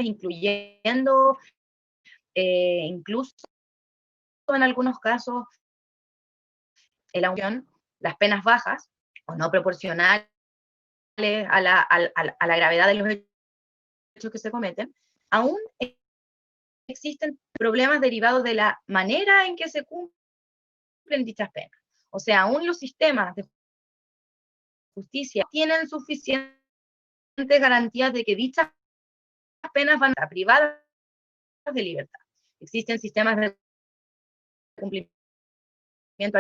incluyendo incluso en algunos casos las penas bajas o no proporcionales a la gravedad de los hechos que se cometen, aún existen problemas derivados de la manera en que se cumplen dichas penas. O sea, aún los sistemas de justicia tienen suficientes garantías de que dichas penas van a ser privadas de libertad. Existen sistemas de cumplimiento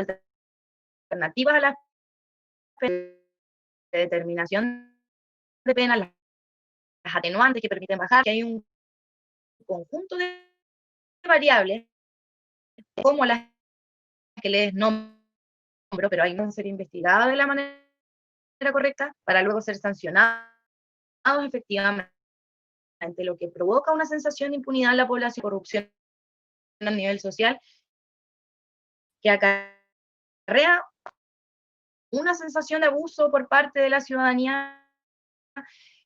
alternativas a las penas, de determinación de penas, las atenuantes que permiten bajar, que hay un conjunto de variables, como las que les nombro, pero hay que ser investigadas de la manera correcta para luego ser sancionados efectivamente, lo que provoca una sensación de impunidad en la población, corrupción a nivel social, que acarrea una sensación de abuso por parte de la ciudadanía,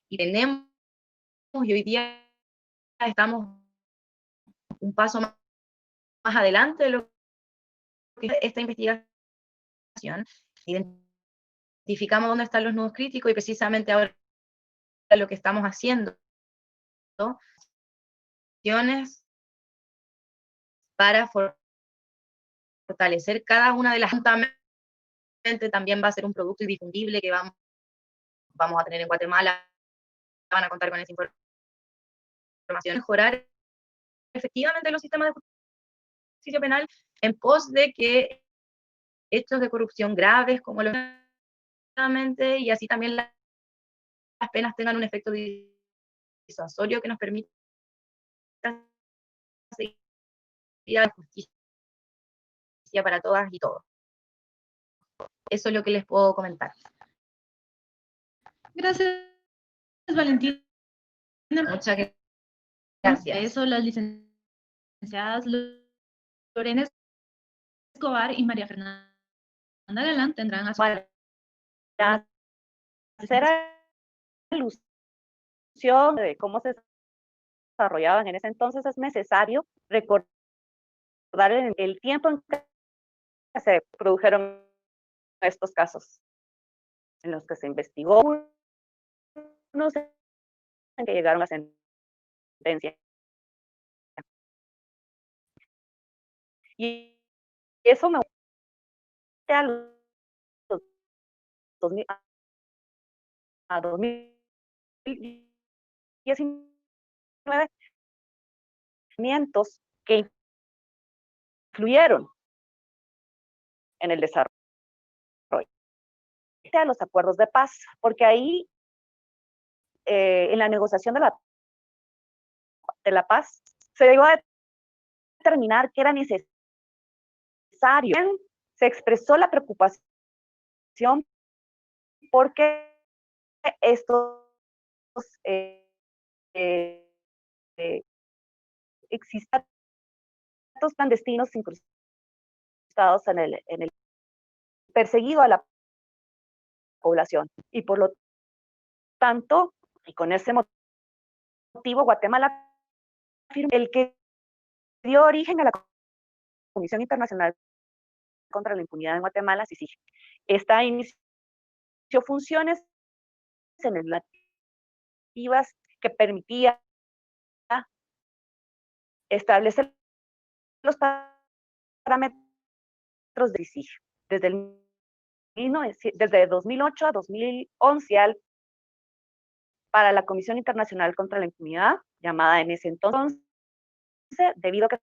y tenemos, y hoy día estamos un paso más adelante de lo que es esta investigación, identificamos dónde están los nudos críticos y precisamente ahora lo que estamos haciendo, ¿no? Para fortalecer cada una de las, también va a ser un producto difundible que vamos a tener en Guatemala, van a contar con esa información, mejorar efectivamente los sistemas de justicia penal en pos de que hechos de corrupción graves como los y así también las penas tengan un efecto disuasorio que nos permita seguir la justicia para todas y todos. Eso es lo que les puedo comentar. Gracias, Valentina. Muchas gracias. Eso, las licenciadas Lorena Escobar y María Fernanda Galán tendrán a su hacer alusión de cómo se desarrollaban en ese entonces, es necesario recordar el tiempo en que se produjeron estos casos, en los que se investigó, unos en que llegaron a sentencia. Y eso me a los 2000, a 2019 que influyeron en el desarrollo a los acuerdos de paz, porque ahí en la negociación de la paz se llegó a determinar que era necesario. Se expresó la preocupación porque estos existan estos clandestinos incrustados en el perseguido a la población. Y por lo tanto, y con ese motivo, Guatemala firmó el que dio origen a la Comisión Internacional contra la Impunidad en Guatemala, CICIG. Esta inició funciones en legislativas que permitía establecer los parámetros de CICIG. Desde 2008 a 2011 para la Comisión Internacional contra la Impunidad, llamada en ese entonces, debido a que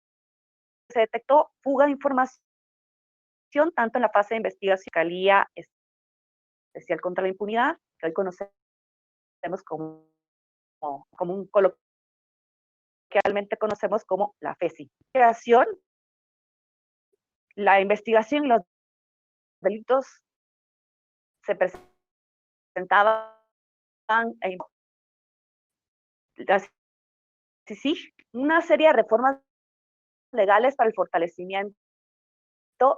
se detectó fuga de información tanto en la fase de investigación, Fiscalía Especial contra la Impunidad, que hoy conocemos como coloquialmente conocemos como la FESI. La investigación y los delitos se presentaban en una serie de reformas legales para el fortalecimiento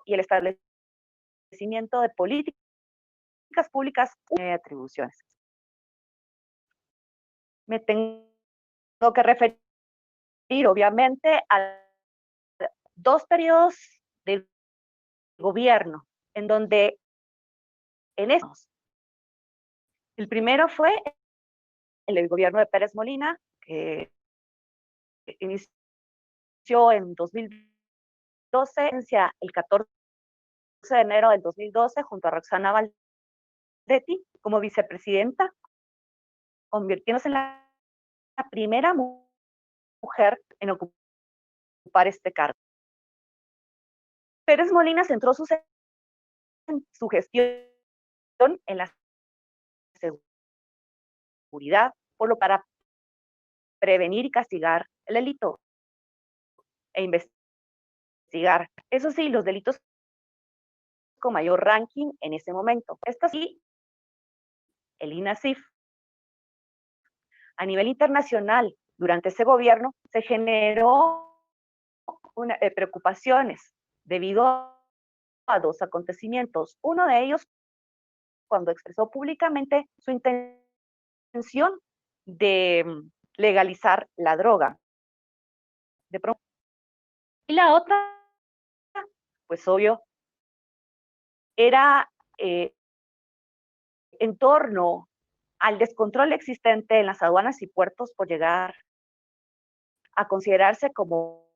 y el establecimiento de políticas públicas de atribuciones. Me tengo que referir, obviamente, a 2 periodos de gobierno, en donde en estos, el primero fue el gobierno de Pérez Molina, que inició en 2012, el 14 de enero del 2012, junto a Roxana Valdetti como vicepresidenta, convirtiéndose en la primera mujer en ocupar este cargo. Pérez Molina centró su gestión en la seguridad, por lo para prevenir y castigar el delito e investigar, eso sí, los delitos con mayor ranking en ese momento. Esto sí, el INASIF. A nivel internacional, durante ese gobierno, se generó preocupaciones debido a 2 acontecimientos. Uno de ellos, cuando expresó públicamente su intención de legalizar la droga. Y la otra, pues obvio, era en torno al descontrol existente en las aduanas y puertos por llegar a considerarse como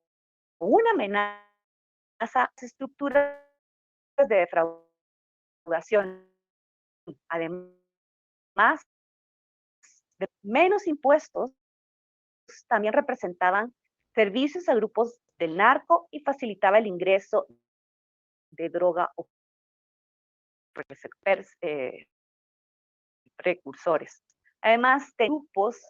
una amenaza a las estructuras de defraudación. Además, de menos impuestos también representaban servicios a grupos del narco y facilitaba el ingreso de droga o precursores. Además, de grupos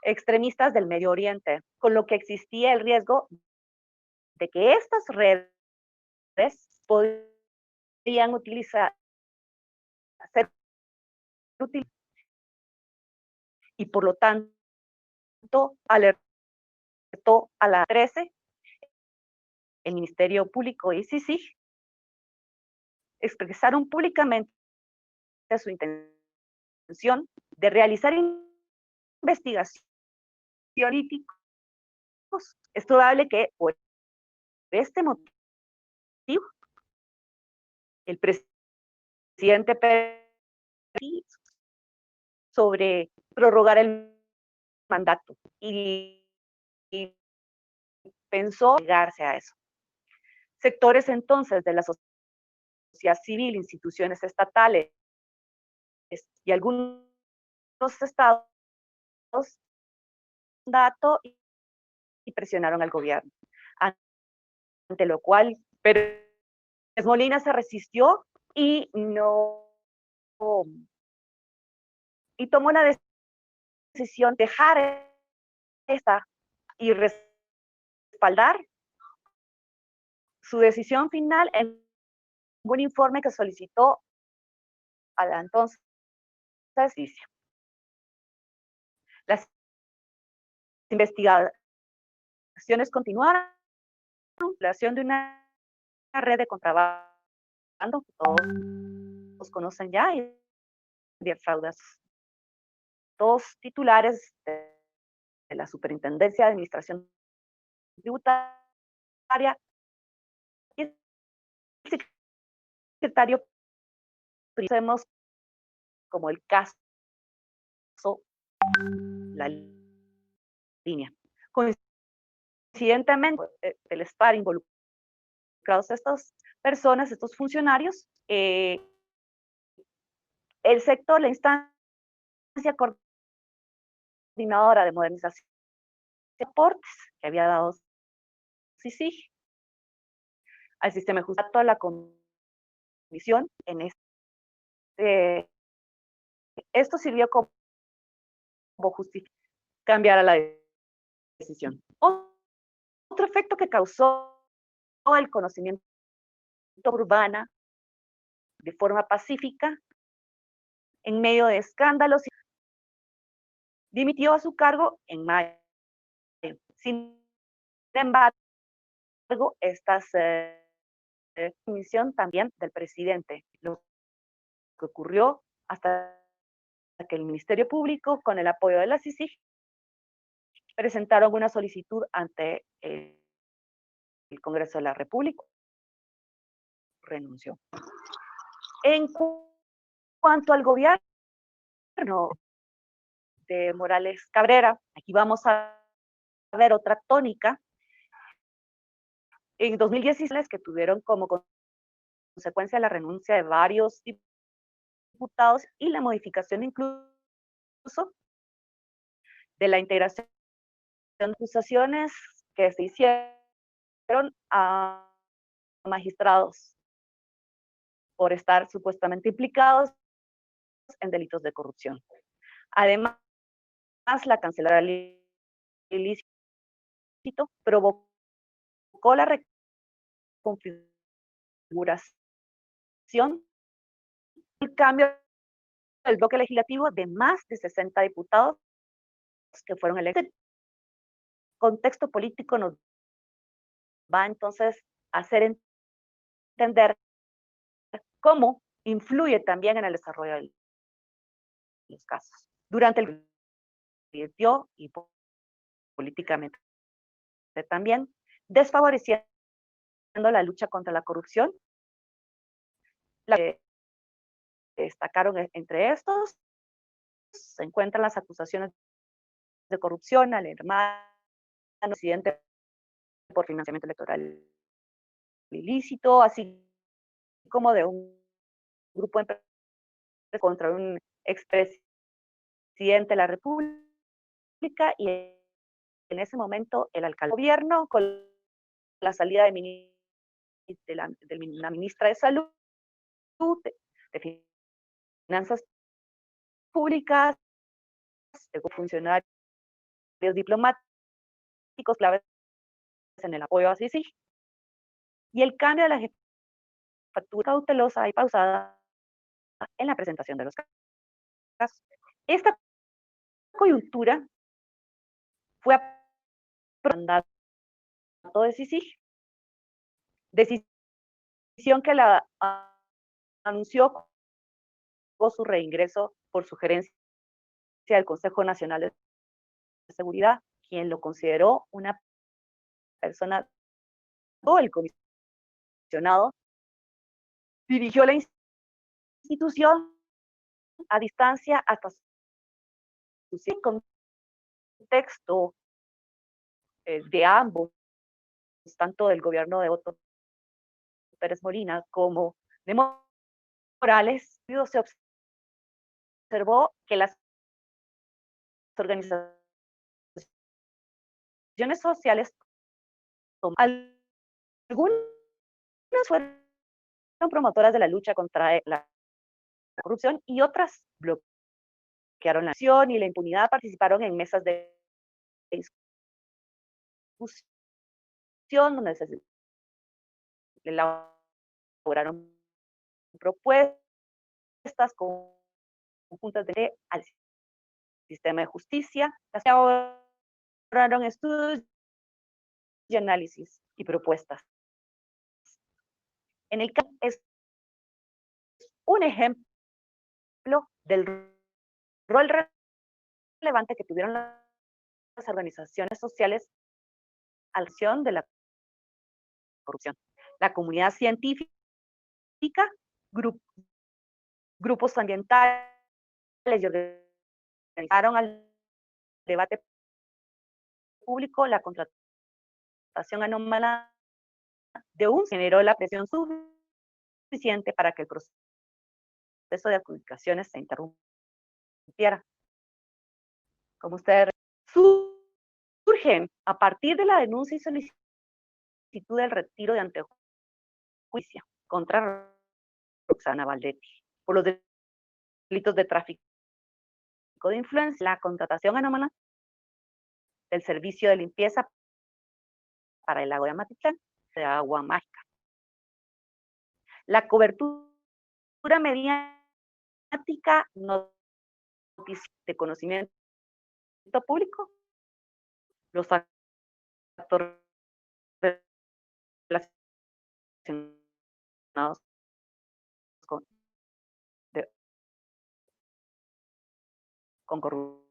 extremistas del Medio Oriente, con lo que existía el riesgo de que estas redes podrían ser útiles y por lo tanto alertó a la 13, el Ministerio Público y CICIG expresaron públicamente su intención de realizar investigación políticos. Es probable que por este motivo el presidente Pérez sobre prorrogar el mandato y pensó llegarse a eso. Sectores entonces de la sociedad civil, instituciones estatales y algunos estados dato y presionaron al gobierno, ante lo cual Pérez Molina se resistió y tomó la decisión de dejar esta y respaldar su decisión final en un informe que solicitó a la entonces justicia. Las investigaciones continuaron, la creación de una red de contrabando que todos conocen ya, y de fraudes. 2 titulares de la Superintendencia de Administración Tributaria y el secretario, conocemos como el caso La Línea. Coincidentemente, el estar involucrados estas personas, estos funcionarios, el sector, la instancia coordinadora de modernización de aportes que había dado CICIG al sistema de justicia, a la comisión en esto sirvió como justificación cambiar a la decisión. Otro efecto que causó el conocimiento urbana de forma pacífica en medio de escándalos, dimitió a su cargo en mayo. Sin embargo, esta comisión también del presidente, lo que ocurrió hasta que el Ministerio Público, con el apoyo de la CICIG, presentaron una solicitud ante el Congreso de la República. Renunció. En cuanto al gobierno de Morales Cabrera, aquí vamos a ver otra tónica. En 2016, que tuvieron como consecuencia la renuncia de varios diputados y la modificación incluso de la integración de acusaciones que se hicieron a magistrados por estar supuestamente implicados en delitos de corrupción. Además, la cancelación ilícito provocó la reconfiguración, el cambio del bloque legislativo de más de 60 diputados que fueron electos. El contexto político nos va entonces a hacer entender cómo influye también en el desarrollo de los casos. Durante el convirtió y políticamente también desfavoreciendo la lucha contra la corrupción. La que destacaron entre estos se encuentran las acusaciones de corrupción al hermano presidente por financiamiento electoral ilícito, así como de un grupo de contra un expresidente de la República y en ese momento el alcalde del gobierno con la salida de la ministra de Salud, de Finanzas Públicas, de funcionarios diplomáticos claves en el apoyo a Sisi, y el cambio de la jefatura cautelosa y pausada en la presentación de los casos. Esta coyuntura fue a mandato de Sisi, decisión que la anunció con su reingreso por sugerencia del Consejo Nacional de Seguridad, quien lo consideró una persona, todo el comisionado dirigió la institución a distancia hasta su contexto de ambos, tanto del gobierno de Otto Pérez Molina como de Morales, se observó que las organizaciones sociales, algunas fueron promotoras de la lucha contra la corrupción y otras bloquearon la acción y la impunidad, participaron en mesas de discusión donde se elaboraron propuestas conjuntas al sistema de justicia, se elaboraron estudios y análisis y propuestas. En el caso es un ejemplo del rol relevante que tuvieron las organizaciones sociales a la acción de la corrupción. La comunidad científica, grupos ambientales y organizaron al debate público la contratación anómala de un generó la presión suficiente para que el proceso de adjudicaciones se interrumpiera. Como ustedes surgen a partir de la denuncia y solicitud del retiro de antejuicio contra Roxana Valdetti por los delitos de tráfico de influencia, la contratación anómala del servicio de limpieza para el lago de Amatitlán de agua mágica. La cobertura mediática de conocimiento público, los actores relacionados con corrupción,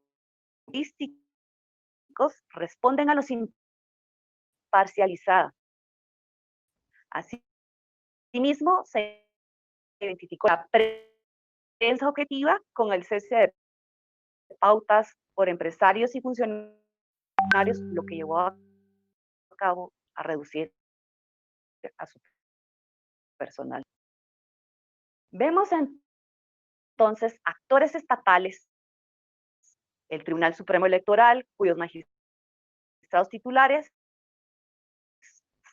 políticos responden a los imparcializados. Asimismo, se identificó la prensa objetiva con el cese de pautas por empresarios y funcionarios, lo que llevó a cabo a reducir a su personal. Vemos entonces actores estatales, el Tribunal Supremo Electoral, cuyos magistrados titulares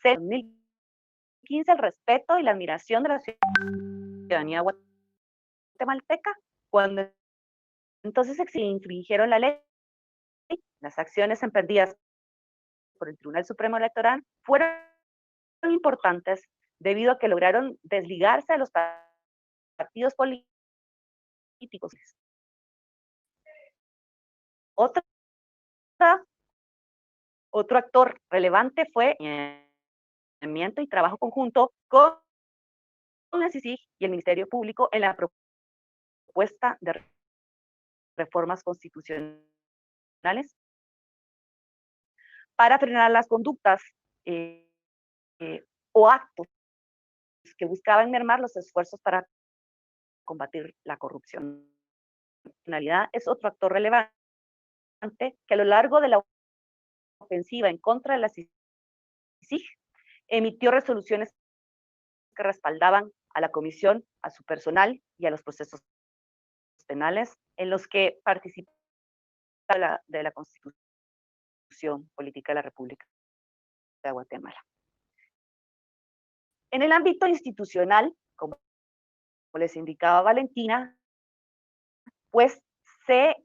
se 2015 el respeto y la admiración de la ciudadanía guatemalteca, cuando entonces se infringieron la ley. Las acciones emprendidas por el Tribunal Supremo Electoral fueron importantes debido a que lograron desligarse de los partidos políticos. Otro actor relevante fue el acompañamiento y trabajo conjunto con el CICIG y el Ministerio Público en la propuesta de reformas constitucionales para frenar las conductas o actos que buscaban mermar los esfuerzos para combatir la corrupción. La criminalidad es otro actor relevante que a lo largo de la ofensiva en contra de la CICIG emitió resoluciones que respaldaban a la comisión, a su personal y a los procesos penales en los que participaba de la Constitución Política de la República de Guatemala. En el ámbito institucional, como les indicaba Valentina, pues se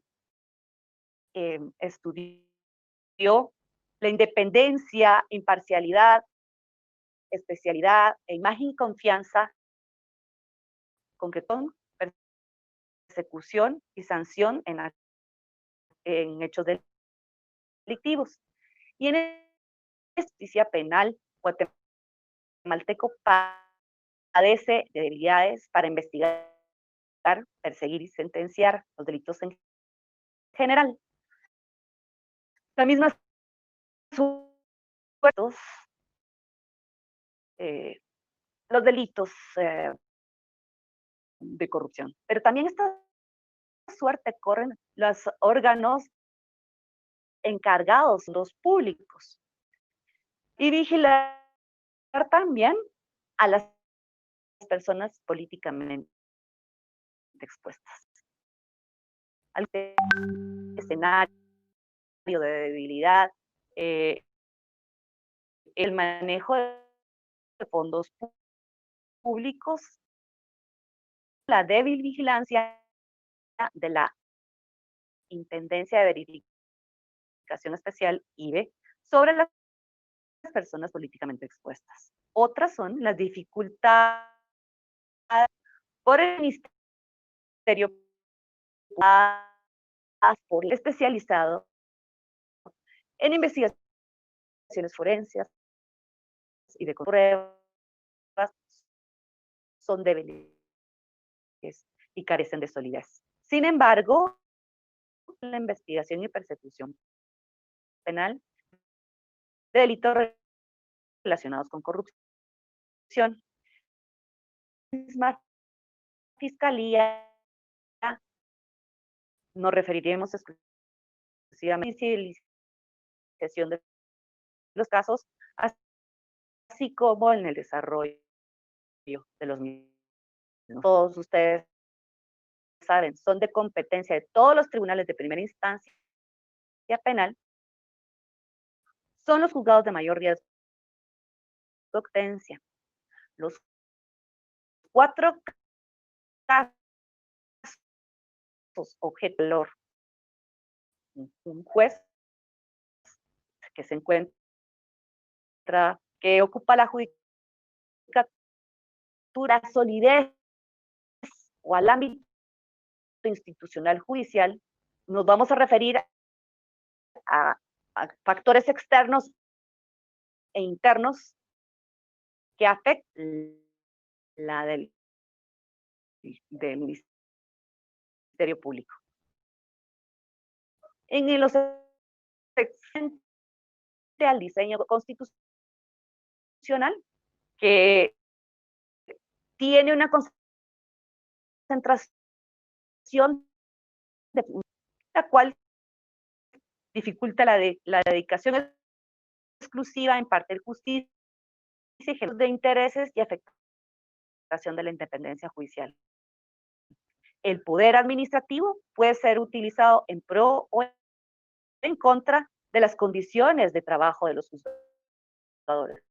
estudió la independencia, imparcialidad, especialidad e imagen y confianza con que son persecución y sanción en hechos delictivos. Y en justicia penal, guatemalteco padece de debilidades para investigar, perseguir y sentenciar los delitos en general. La misma los delitos de corrupción. Pero también esta suerte corren los órganos encargados, los públicos, y vigilar también a las personas políticamente expuestas. Al escenario de debilidad, el manejo de fondos públicos, la débil vigilancia de la Intendencia de Verificación Especial, IVE, sobre las personas políticamente expuestas. Otras son las dificultades por el Ministerio por el especializado en investigaciones forenses y de pruebas son débiles y carecen de solidez. Sin embargo, la investigación y persecución penal de delitos relacionados con corrupción. La misma fiscalía, nos referiremos exclusivamente a la civilización de los casos, así como en el desarrollo de los mismos. Todos ustedes saben, son de competencia de todos los tribunales de primera instancia penal, son los juzgados de mayor riesgo de ocurrencia. Los 4 casos objeto de valor, un juez que se encuentra, que ocupa la judicatura, solidez o al ámbito institucional judicial, nos vamos a referir a factores externos e internos que afectan la del Ministerio Público. En los al diseño constitucional que tiene una concentración de la cual dificulta la dedicación exclusiva en parte del justicia de intereses y afectación de la independencia judicial. El poder administrativo puede ser utilizado en pro o en contra de las condiciones de trabajo de los juzgadores.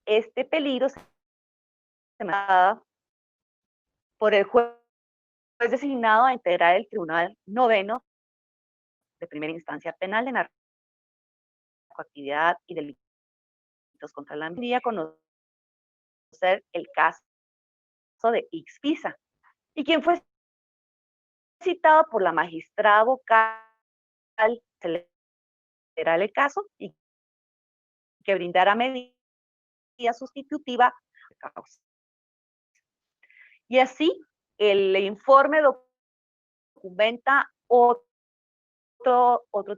Este peligro se da por el juez designado a integrar el Tribunal Noveno de Primera Instancia Penal de Narcoactividad y Delitos contra la Vida, conocer el caso de Ixpisa, y quien fue citado por la magistrada vocal acelerar el caso y que brindara medida sustitutiva de causa. Y así, el informe documenta otro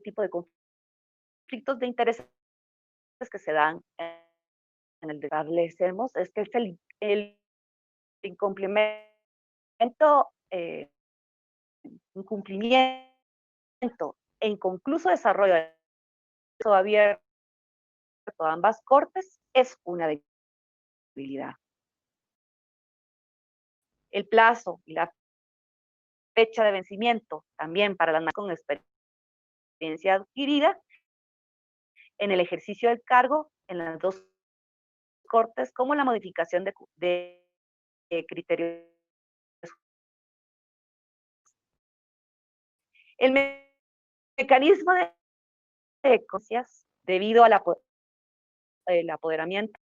tipo de conflictos de intereses que se dan en el que establecemos, es que es el incumplimiento e inconcluso desarrollo de abierto a ambas cortes es una debilidad. El plazo y la fecha de vencimiento también para las con experiencia adquirida en el ejercicio del cargo en las dos cortes, como la modificación de criterios. El mecanismo de cosas debido al apoderamiento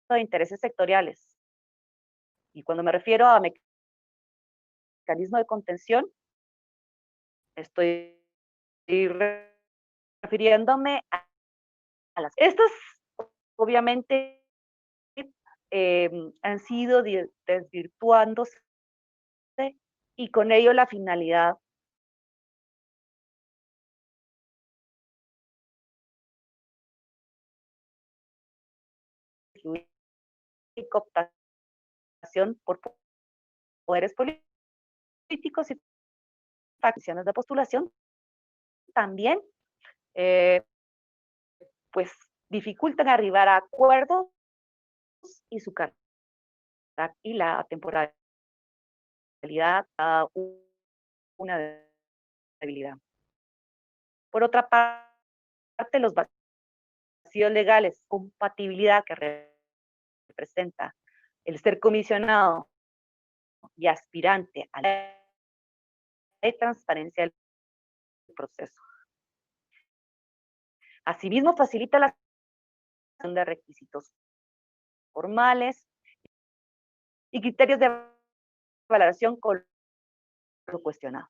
de intereses sectoriales. Y cuando me refiero a mecanismo de contención, estoy refiriéndome a las... Estas, obviamente, han sido desvirtuándose y con ello la finalidad y cooptación por poderes políticos y facciones de postulación también pues dificultan arribar a acuerdos y su carta y la temporalidad a una debilidad. Por otra parte, los vacíos legales, compatibilidad que representa el ser comisionado y aspirante a la transparencia del proceso. Asimismo, facilita la creación de requisitos formales y criterios de valoración con lo cuestionado.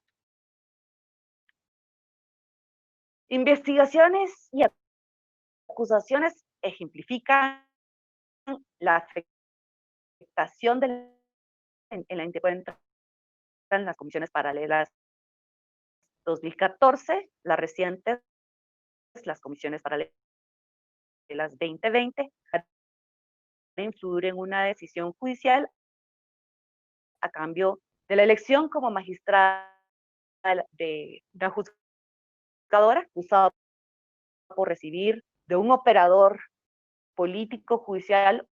Investigaciones y acusaciones ejemplifican la afectación en la independencia en las comisiones paralelas 2014, las recientes, las comisiones paralelas 2020, influir en una decisión judicial a cambio de la elección como magistrada de una juzgadora acusada por recibir de un operador político judicial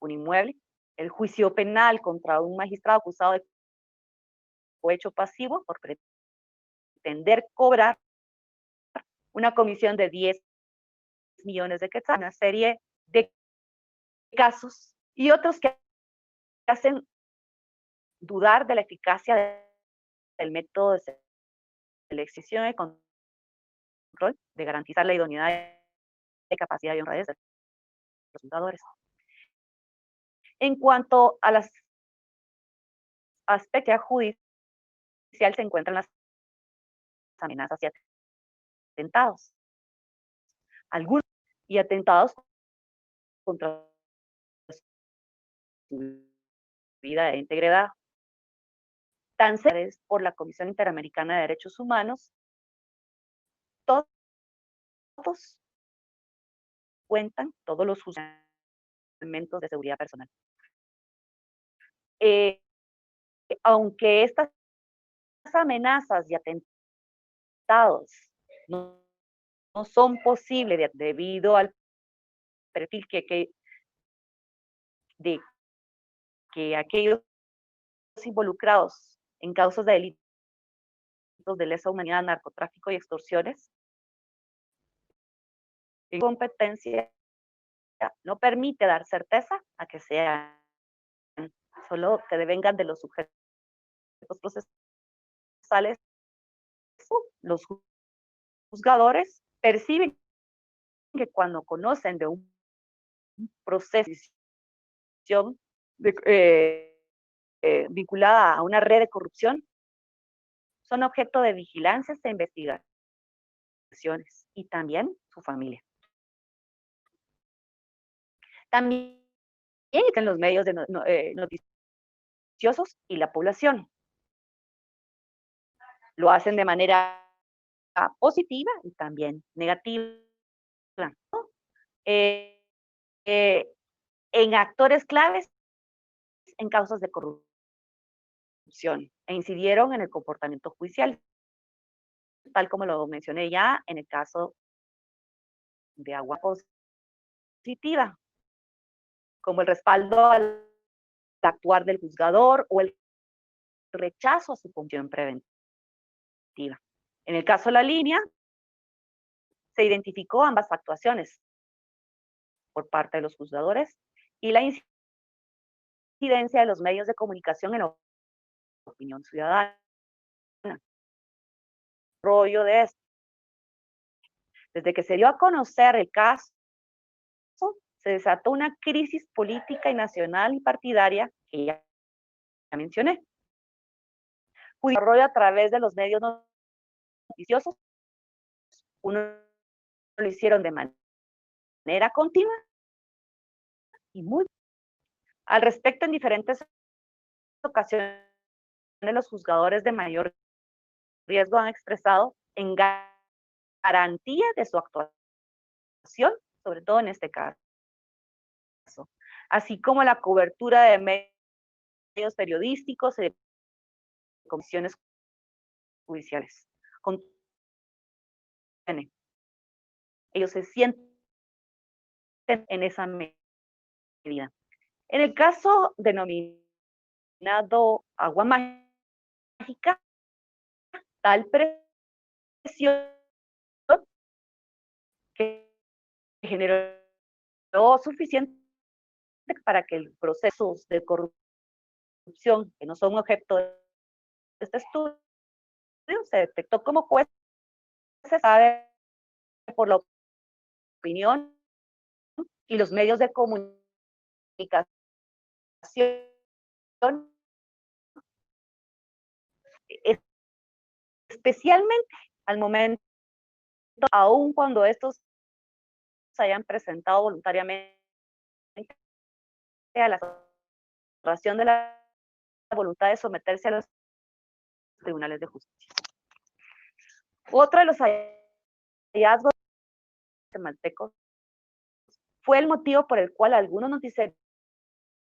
un inmueble, el juicio penal contra un magistrado acusado de cohecho pasivo por pretender cobrar una comisión de 10 millones de quetzales, una serie de casos y otros que hacen dudar de la eficacia del método de selección y control, de garantizar la idoneidad de capacidad y honradez de los juzgadores. En cuanto a las aspectos judicial, se encuentran las amenazas y atentados. Algunos y atentados contra su vida e integridad, tan serios por la Comisión Interamericana de Derechos Humanos todos cuentan, todos los elementos de seguridad personal. Aunque estas amenazas y atentados no son posibles debido al perfil de que aquellos involucrados en causas de delitos de lesa humanidad, narcotráfico y extorsiones, en competencia no permite dar certeza a que sean, solo que devengan de los sujetos procesales. Los juzgadores perciben que cuando conocen de un proceso vinculada a una red de corrupción, son objeto de vigilancias e investigaciones, y también su familia. También en los medios noticiosos y la población. Lo hacen de manera positiva y también negativa, ¿no? En actores claves en causas de corrupción e incidieron en el comportamiento judicial, tal como lo mencioné ya en el caso de Agua Positiva, como el respaldo al actuar del juzgador o el rechazo a su función preventiva. En el caso de la línea, se identificó ambas actuaciones por parte de los juzgadores y la incidencia de los medios de comunicación en la opinión ciudadana. Rollo de esto. Desde que se dio a conocer el caso, se desató una crisis política y nacional y partidaria que ya mencioné. Desarrollo a través de los medios noticiosos. Uno lo hicieron de manera continua y muy. Al respecto, en diferentes ocasiones, los juzgadores de mayor riesgo han expresado en garantía de su actuación, sobre todo en este caso, así como la cobertura de medios periodísticos y de comisiones judiciales. Ellos se sienten en esa medida. En el caso denominado Agua Mágica, tal presión que generó suficiente para que los procesos de corrupción, que no son objeto de este estudio, se detectó como juez, se sabe por la opinión y los medios de comunicación, especialmente al momento, aun cuando estos se hayan presentado voluntariamente a la situación de la voluntad de someterse a los tribunales de justicia. Otro de los hallazgos guatemaltecos fue el motivo por el cual algunos noticiarios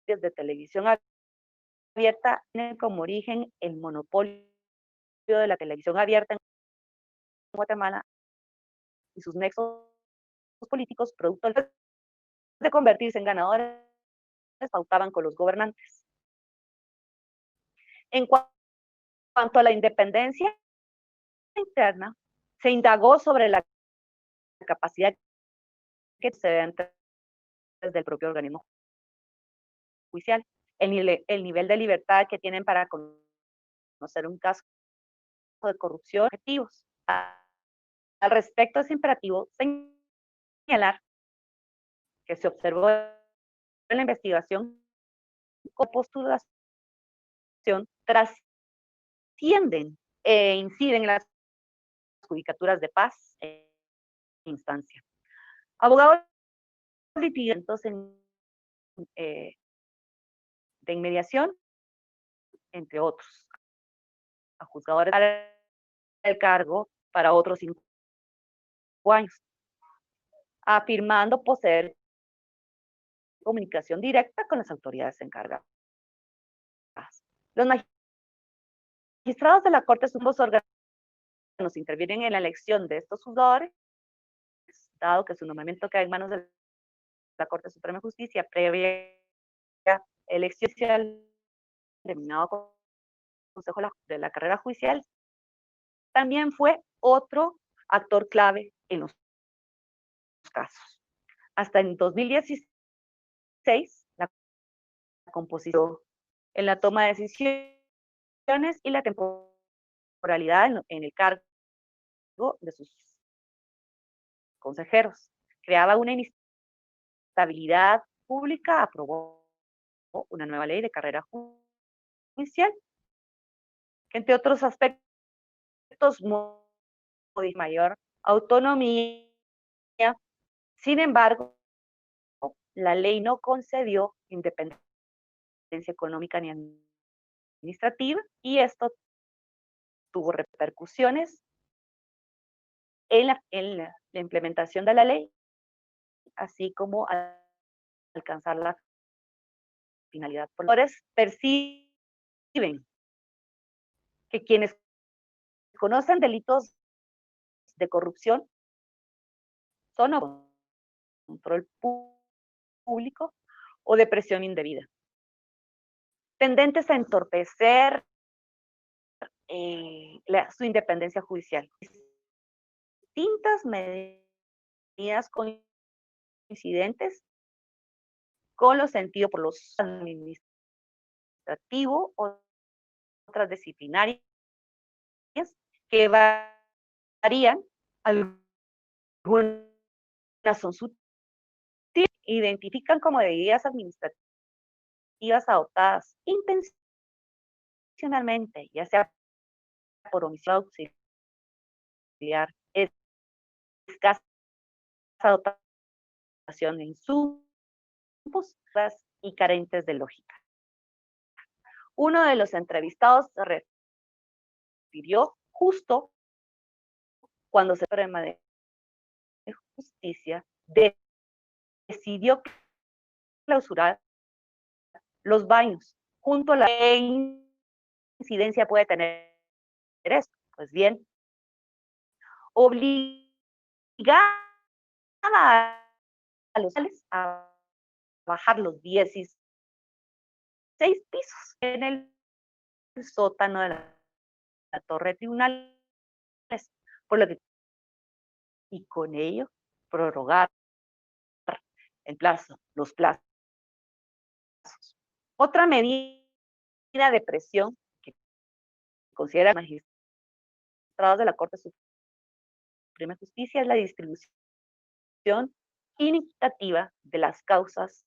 de televisión abierta tienen como origen el monopolio de la televisión abierta en Guatemala y sus nexos políticos, producto de convertirse en ganadores, pautaban con los gobernantes. En cuanto a la independencia interna, se indagó sobre la capacidad que se ve desde el propio organismo judicial, el nivel de libertad que tienen para conocer un caso de corrupción, objetivos. Al respecto, es imperativo señalar que se observó en la investigación con postulación trascienden e inciden en las judicaturas de paz e instancia. Abogados litigantes de inmediación, entre otros. A juzgadores para el cargo, para otros años, afirmando poseer comunicación directa con las autoridades encargadas. Los magistrados de la Corte son dos órganos que intervienen en la elección de estos juzgadores, dado que su nombramiento queda en manos de la Corte Suprema de Justicia previa elección del denominado Consejo de la Carrera Judicial. También fue otro actor clave en los casos. Hasta en 2016, la composición en la toma de decisiones y la temporalidad en el cargo de sus consejeros. Creaba una inestabilidad pública, aprobó una nueva ley de carrera judicial, que entre otros aspectos de mayor autonomía. Sin embargo, la ley no concedió independencia económica ni administrativa, y esto tuvo repercusiones en la implementación de la ley, así como alcanzar la finalidad. Los perciben que quienes conocen delitos de corrupción son o control público o de presión indebida, tendentes a entorpecer su independencia judicial. Distintas medidas coincidentes con los sentidos por los administrativos o otras disciplinarias que varían, algunas son sutiles, identifican como medidas administrativas adoptadas intencionalmente, ya sea por omisión auxiliar, escasa dotación de insumos y carentes de lógica. Uno de los entrevistados se refirió justo cuando se Suprema de Justicia decidió clausurar los baños junto a la incidencia puede tener esto. Pues bien, obligaba a los a bajar los 16 pisos en el sótano de la torre de tribunales, por lo que, y con ello prorrogar los plazos. Otra medida de presión que considera magistrados de la Corte Suprema de Justicia es la distribución inequitativa de las causas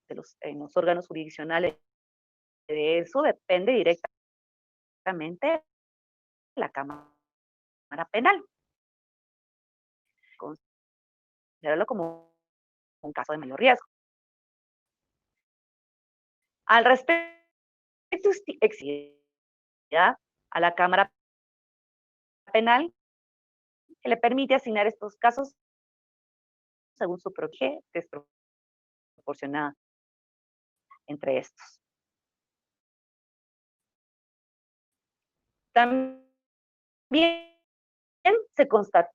en los órganos jurisdiccionales. De eso depende directamente la Cámara Penal. Considerarlo como un caso de mayor riesgo. Al respecto, exige a la Cámara Penal que le permite asignar estos casos según su propiedad desproporcionada entre estos. También se constata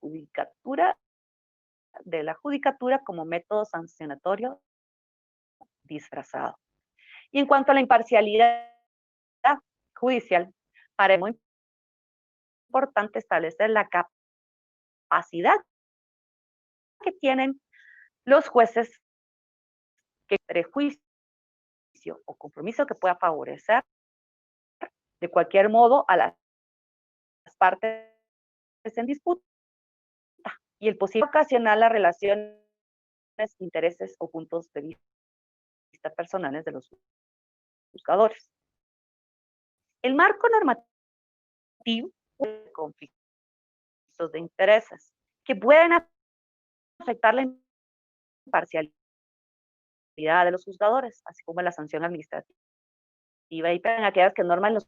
de la judicatura como método sancionatorio disfrazado. Y en cuanto a la imparcialidad judicial, para muy importante establecer la capacidad que tienen los jueces que prejuicio o compromiso que pueda favorecer de cualquier modo a las partes en disputa y el posible ocasionar las relaciones, intereses o puntos de vista personales de los juzgadores. El marco normativo de conflictos de intereses que pueden afectar la imparcialidad de los juzgadores, así como la sanción administrativa y en aquellas que norman los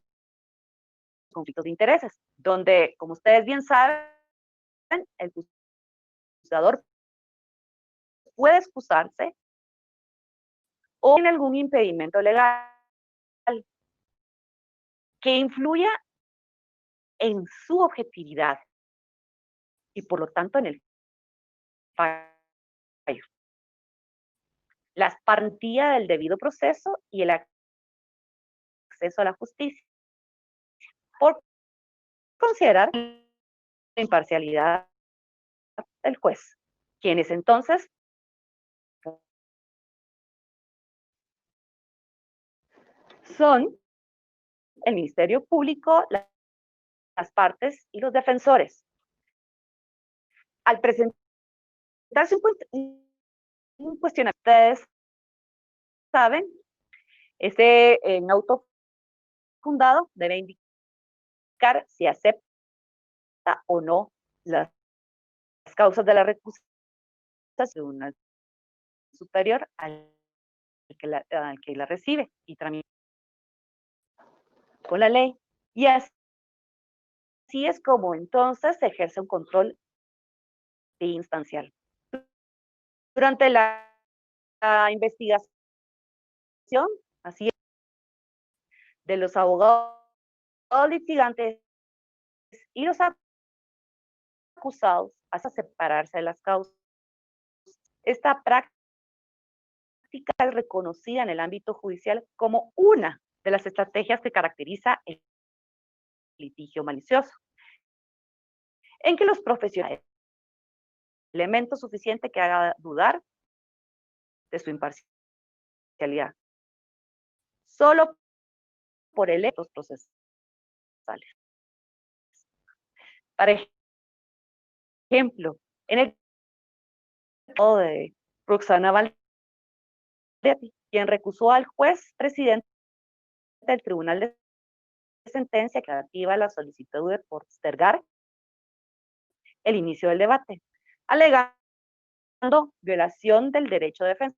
conflictos de intereses, donde, como ustedes bien saben, el juzgador puede excusarse o en algún impedimento legal que influya en su objetividad y por lo tanto en el fallo. La garantía del debido proceso y el acceso a la justicia, por considerar la imparcialidad del juez, quienes entonces son el Ministerio Público, las partes y los defensores. Al presentarse un cuestionamiento, ustedes saben, ese auto fundado debe indicar si acepta o no las causas de la recusa de un superior al que la recibe y tramita con la ley. Y así es como entonces se ejerce un control instancial. Durante la investigación, así es, de los abogados litigantes y los acusados hasta separarse de las causas. Esta práctica es reconocida en el ámbito judicial como una de las estrategias que caracteriza el litigio malicioso, en que los profesionales, elemento suficiente que haga dudar de su imparcialidad, solo por elementos procesales. Para ejemplo, en el caso de Roxana Valdetti, quien recusó al juez presidente del Tribunal de Sentencia que activa la solicitud de postergar el inicio del debate, alegando violación del derecho de defensa.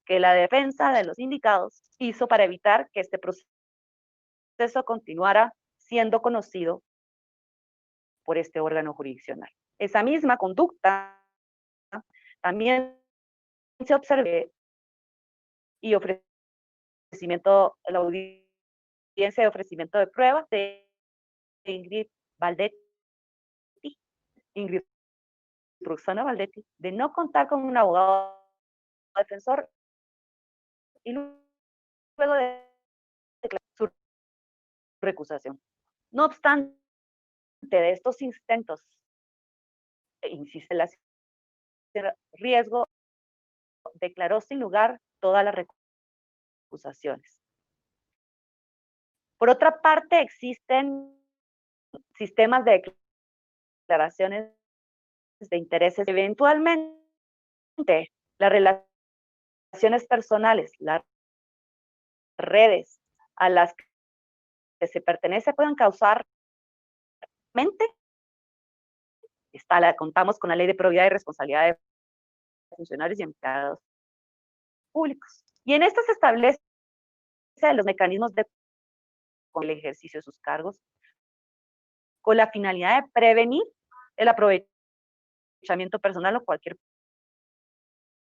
Que la defensa de los indicados hizo para evitar que este proceso continuara siendo conocido por este órgano jurisdiccional. Esa misma conducta también se observó y ofrecimiento, la audiencia de ofrecimiento de pruebas de Ingrid Valdetti, Ingrid Roxana Valdetti, de no contar con un abogado defensor y luego de su recusación. No obstante de estos intentos, insiste la riesgo, declaró sin lugar todas las recusaciones. Por otra parte, existen sistemas de declaraciones de intereses. Eventualmente, las relaciones personales, las redes a las que se pertenece pueden causar contamos con la Ley de Probidad y Responsabilidad de Funcionarios y Empleados Públicos. Y en esta se establece los mecanismos de el ejercicio de sus cargos con la finalidad de prevenir el aprovechamiento personal o cualquier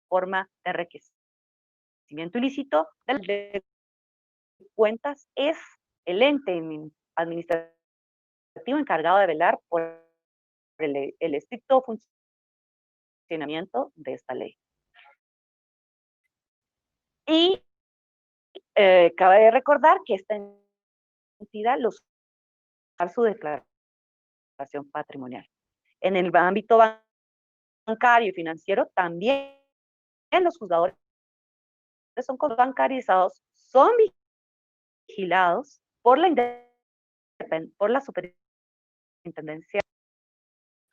forma de enriquecimiento ilícito de cuentas. Es el ente administrativo encargado de velar por el estricto funcionamiento de esta ley. Y cabe de recordar que esta entidad su declaración patrimonial. En el ámbito bancario y financiero también los juzgadores son bancarizados, son vigilados por la superintendencia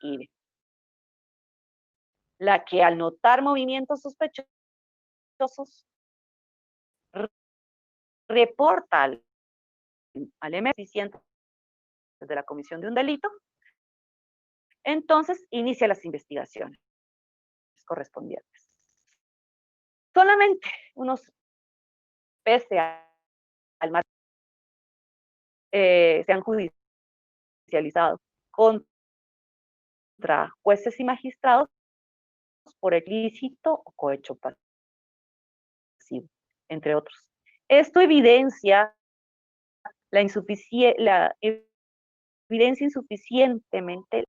IBE, la que al notar movimientos sospechosos reporta al eficiente de la comisión de un delito, entonces inicia las investigaciones correspondientes. Solamente unos pese al marco se han judicializado especializado contra jueces y magistrados por ilícito o cohecho pasivo, entre otros. Esto evidencia la evidencia insuficientemente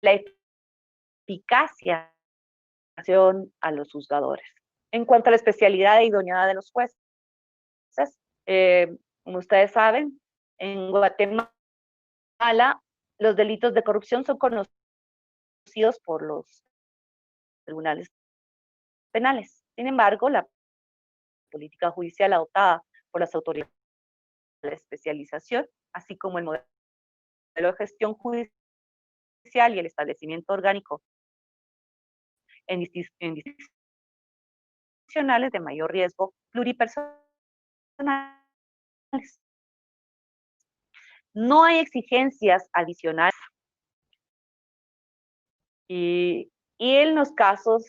la eficacia a los juzgadores. En cuanto a la especialidad e idoneidad de los jueces, como ustedes saben, en Guatemala los delitos de corrupción son conocidos por los tribunales penales. Sin embargo, la política judicial adoptada por las autoridades de especialización, así como el modelo de gestión judicial y el establecimiento orgánico en jurisdiccionales de mayor riesgo pluripersonales. No hay exigencias adicionales y en los casos,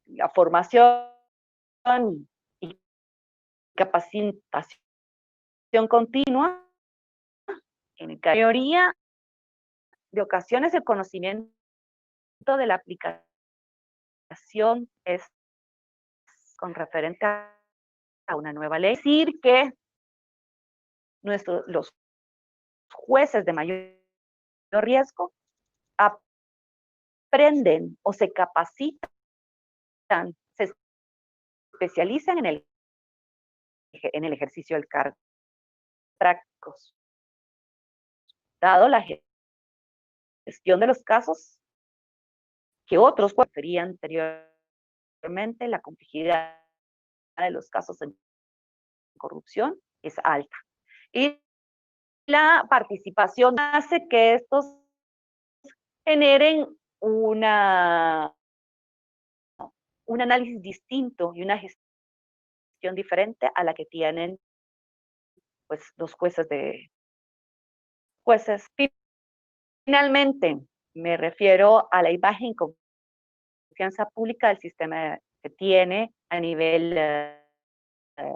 la formación y capacitación continua, en la mayoría de ocasiones el conocimiento de la aplicación es con referente a una nueva ley. Es decir, que los jueces de mayor riesgo aprenden o se capacitan, se especializan en el ejercicio del cargo prácticos. Dado la gestión de los casos que otros referían anteriormente, la complejidad de los casos de corrupción es alta. Y la participación hace que estos generen un análisis distinto y una gestión diferente a la que tienen pues los jueces. Finalmente, me refiero a la imagen y confianza pública del sistema que tiene a nivel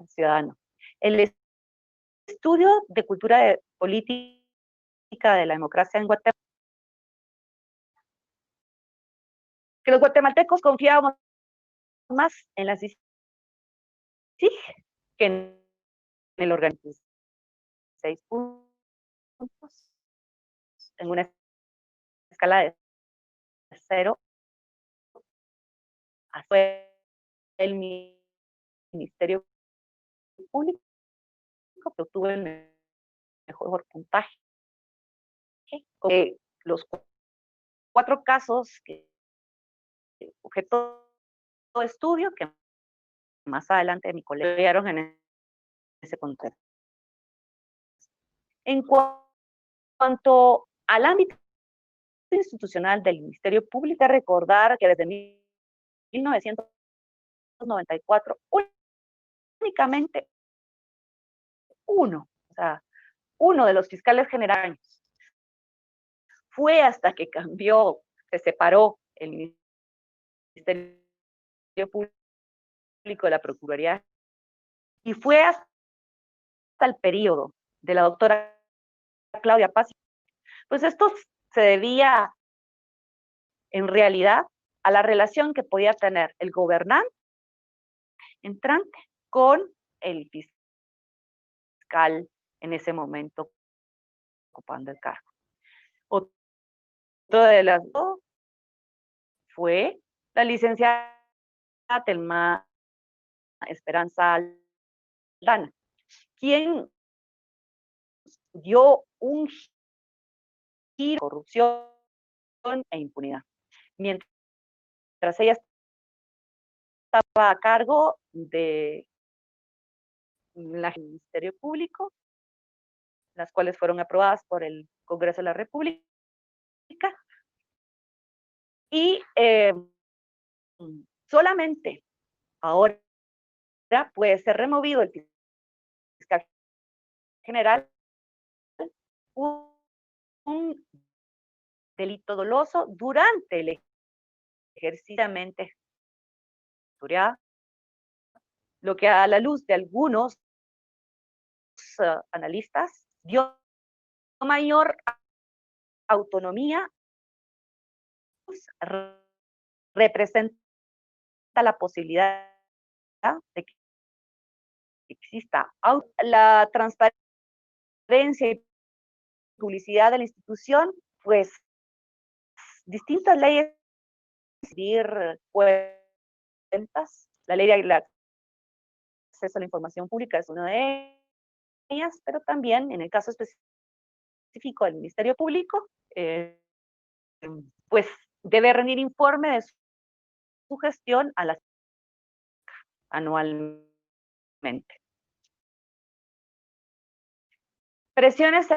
ciudadano. El estudio de cultura política de la democracia en Guatemala, que los guatemaltecos confiábamos más en las CIG que en el organismo. 6 puntos en una escala de 0 a el Ministerio Público que obtuvo el mejor puntaje. Los 4 casos que objeto de estudio que más adelante mi colega vieron en ese contexto. En cuanto al ámbito institucional del Ministerio Público, recordar que desde 1994 únicamente uno de los fiscales generales fue hasta que cambió, se separó el Ministerio Público de la Procuraduría y fue hasta el periodo de la doctora Claudia Paz. Pues esto se debía en realidad a la relación que podía tener el gobernante entrante con el fiscal en ese momento ocupando el cargo. Otro de las dos fue la licenciada Telma Esperanza Aldana, quien dio un giro de corrupción e impunidad. Mientras ella estaba a cargo de el Ministerio Público, las cuales fueron aprobadas por el Congreso de la República, y solamente ahora puede ser removido el fiscal general un delito doloso durante el ejercicio estudiado, lo que a la luz de algunos analistas dio mayor autonomía, pues, representa la posibilidad de que exista la transparencia y publicidad de la institución, pues distintas leyes pedir cuentas, la ley de acceso a la información pública es una de ellas, pero también en el caso específico del Ministerio Público, pues debe rendir informe de su gestión a la anualmente. Presiones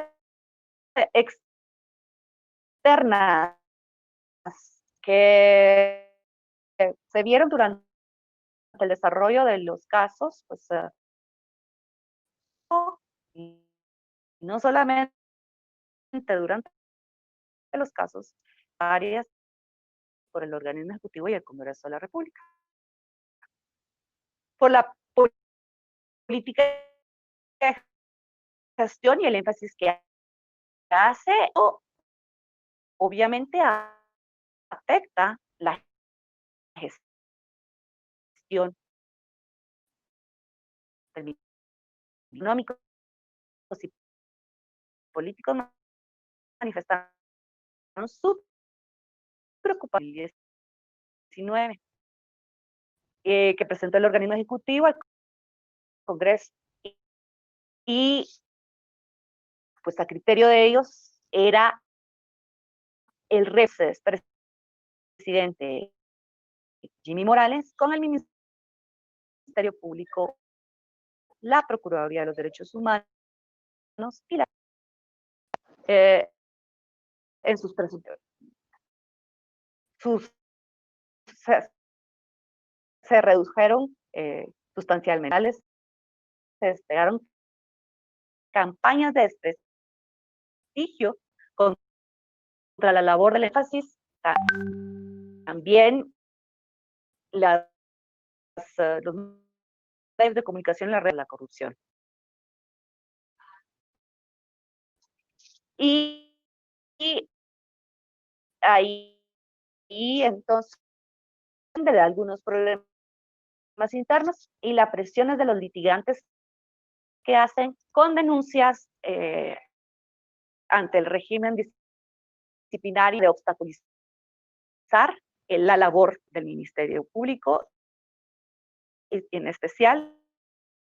externas que se vieron durante el desarrollo de los casos, pues y no solamente durante los casos, varias por el organismo ejecutivo y el Congreso de la República. Por la política de gestión y el énfasis que hace, obviamente afecta la gestión económica y políticos manifestaron su preocupación 19 que presentó el organismo ejecutivo al Congreso y pues a criterio de ellos era el presidente Jimmy Morales con el Ministerio Público, la Procuraduría de los Derechos Humanos y en sus presuntos se redujeron sustancialmente, se desplegaron campañas de desprestigio contra la labor del énfasis, también los medios de comunicación en la red de la corrupción. Y ahí entonces de algunos problemas internos y las presiones de los litigantes que hacen con denuncias ante el régimen disciplinario de obstaculizar la labor del Ministerio Público, y en especial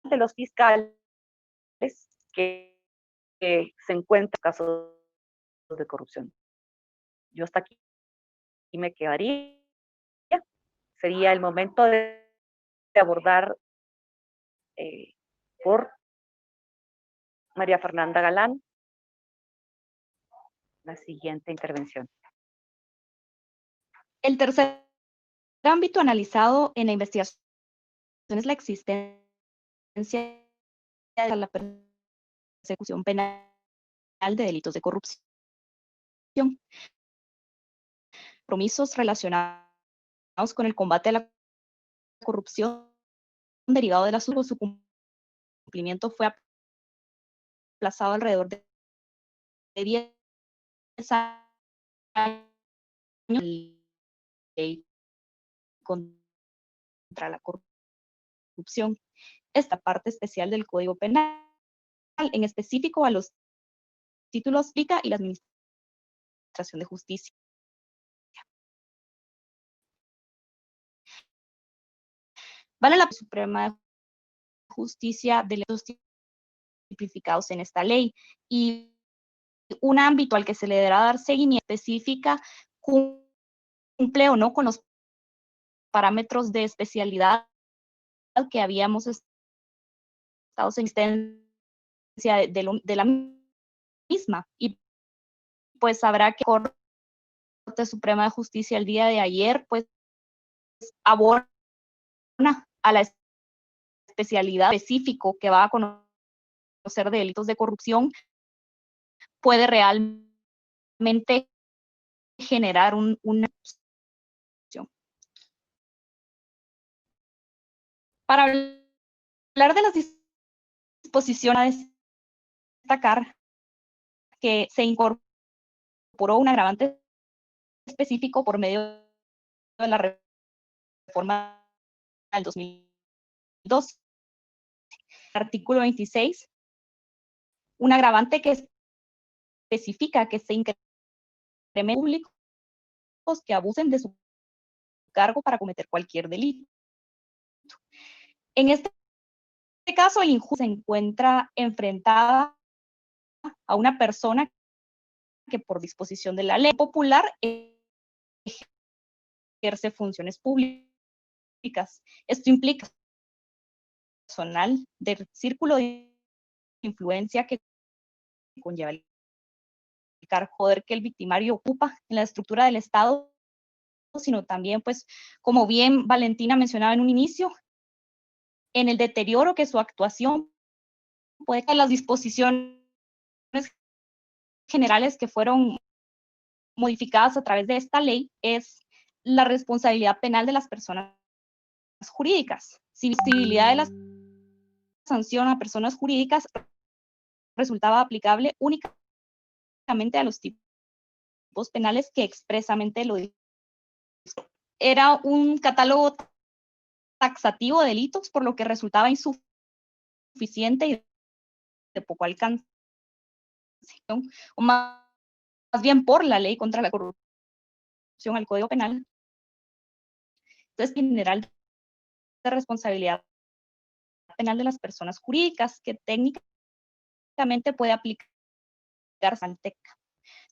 de los fiscales que se encuentran en casos de corrupción. Yo hasta aquí me quedaría. Sería el momento de abordar por María Fernanda Galán la siguiente intervención. El tercer ámbito analizado en la investigación es la existencia de la persecución penal de delitos de corrupción. Compromisos relacionados con el combate a la corrupción derivado del asunto, su cumplimiento fue aplazado alrededor de 10 años contra la corrupción. Esta parte especial del Código Penal, en específico a los títulos PICA y la Administración de Justicia. Vale la Suprema de Justicia de los tipificados en esta ley y un ámbito al que se le deberá dar seguimiento específica cumple o no con los parámetros de especialidad que habíamos estado en existencia de la misma. Y pues habrá que la Corte Suprema de Justicia el día de ayer pues abona a la especialidad específico que va a conocer de delitos de corrupción, puede realmente generar una opción. Para hablar de las disposiciones a destacar, que se incorporó un agravante específico por medio de la reforma del 2002. Artículo 26, un agravante que especifica que se incrementen públicos que abusen de su cargo para cometer cualquier delito. En este caso, el injusto se encuentra enfrentada a una persona que por disposición de la ley popular ejerce funciones públicas. Esto implica personal del círculo de influencia que conlleva el poder que el victimario ocupa en la estructura del Estado, sino también, pues, como bien Valentina mencionaba en un inicio, en el deterioro que su actuación puede caer. Las disposiciones generales que fueron modificadas a través de esta ley es la responsabilidad penal de las personas jurídicas. Si visibilidad de la sanción a personas jurídicas resultaba aplicable únicamente a los tipos penales que expresamente lo dicen. Era un catálogo taxativo de delitos, por lo que resultaba insuficiente y de poco alcance, o más bien por la ley contra la corrupción, al Código Penal. Entonces, general de responsabilidad penal de las personas jurídicas, que técnicamente puede aplicarse al TEC.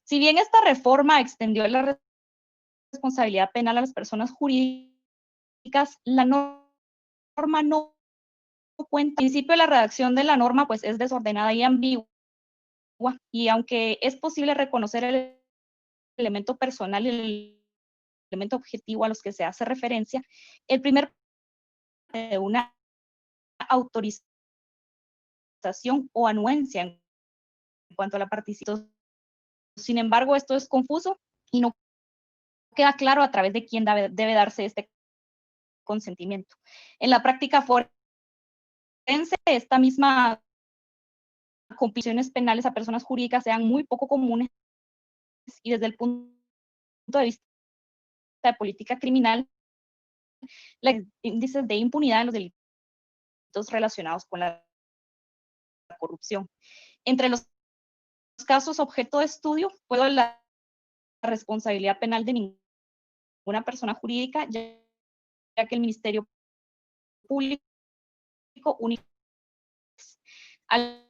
Si bien esta reforma extendió la responsabilidad penal a las personas jurídicas, la norma no cuenta. Al principio, la redacción de la norma pues es desordenada y ambigua, y aunque es posible reconocer el elemento personal y el elemento objetivo a los que se hace referencia, el primer de una autorización o anuencia en cuanto a la participación. Sin embargo, esto es confuso y no queda claro a través de quién debe darse este consentimiento. En la práctica forense, esta misma compilaciones penales a personas jurídicas sean muy poco comunes, y desde el punto de vista de política criminal, los índices de impunidad en los delitos relacionados con la corrupción. Entre los casos objeto de estudio, fue la responsabilidad penal de ninguna persona jurídica, ya que el Ministerio Público único. Al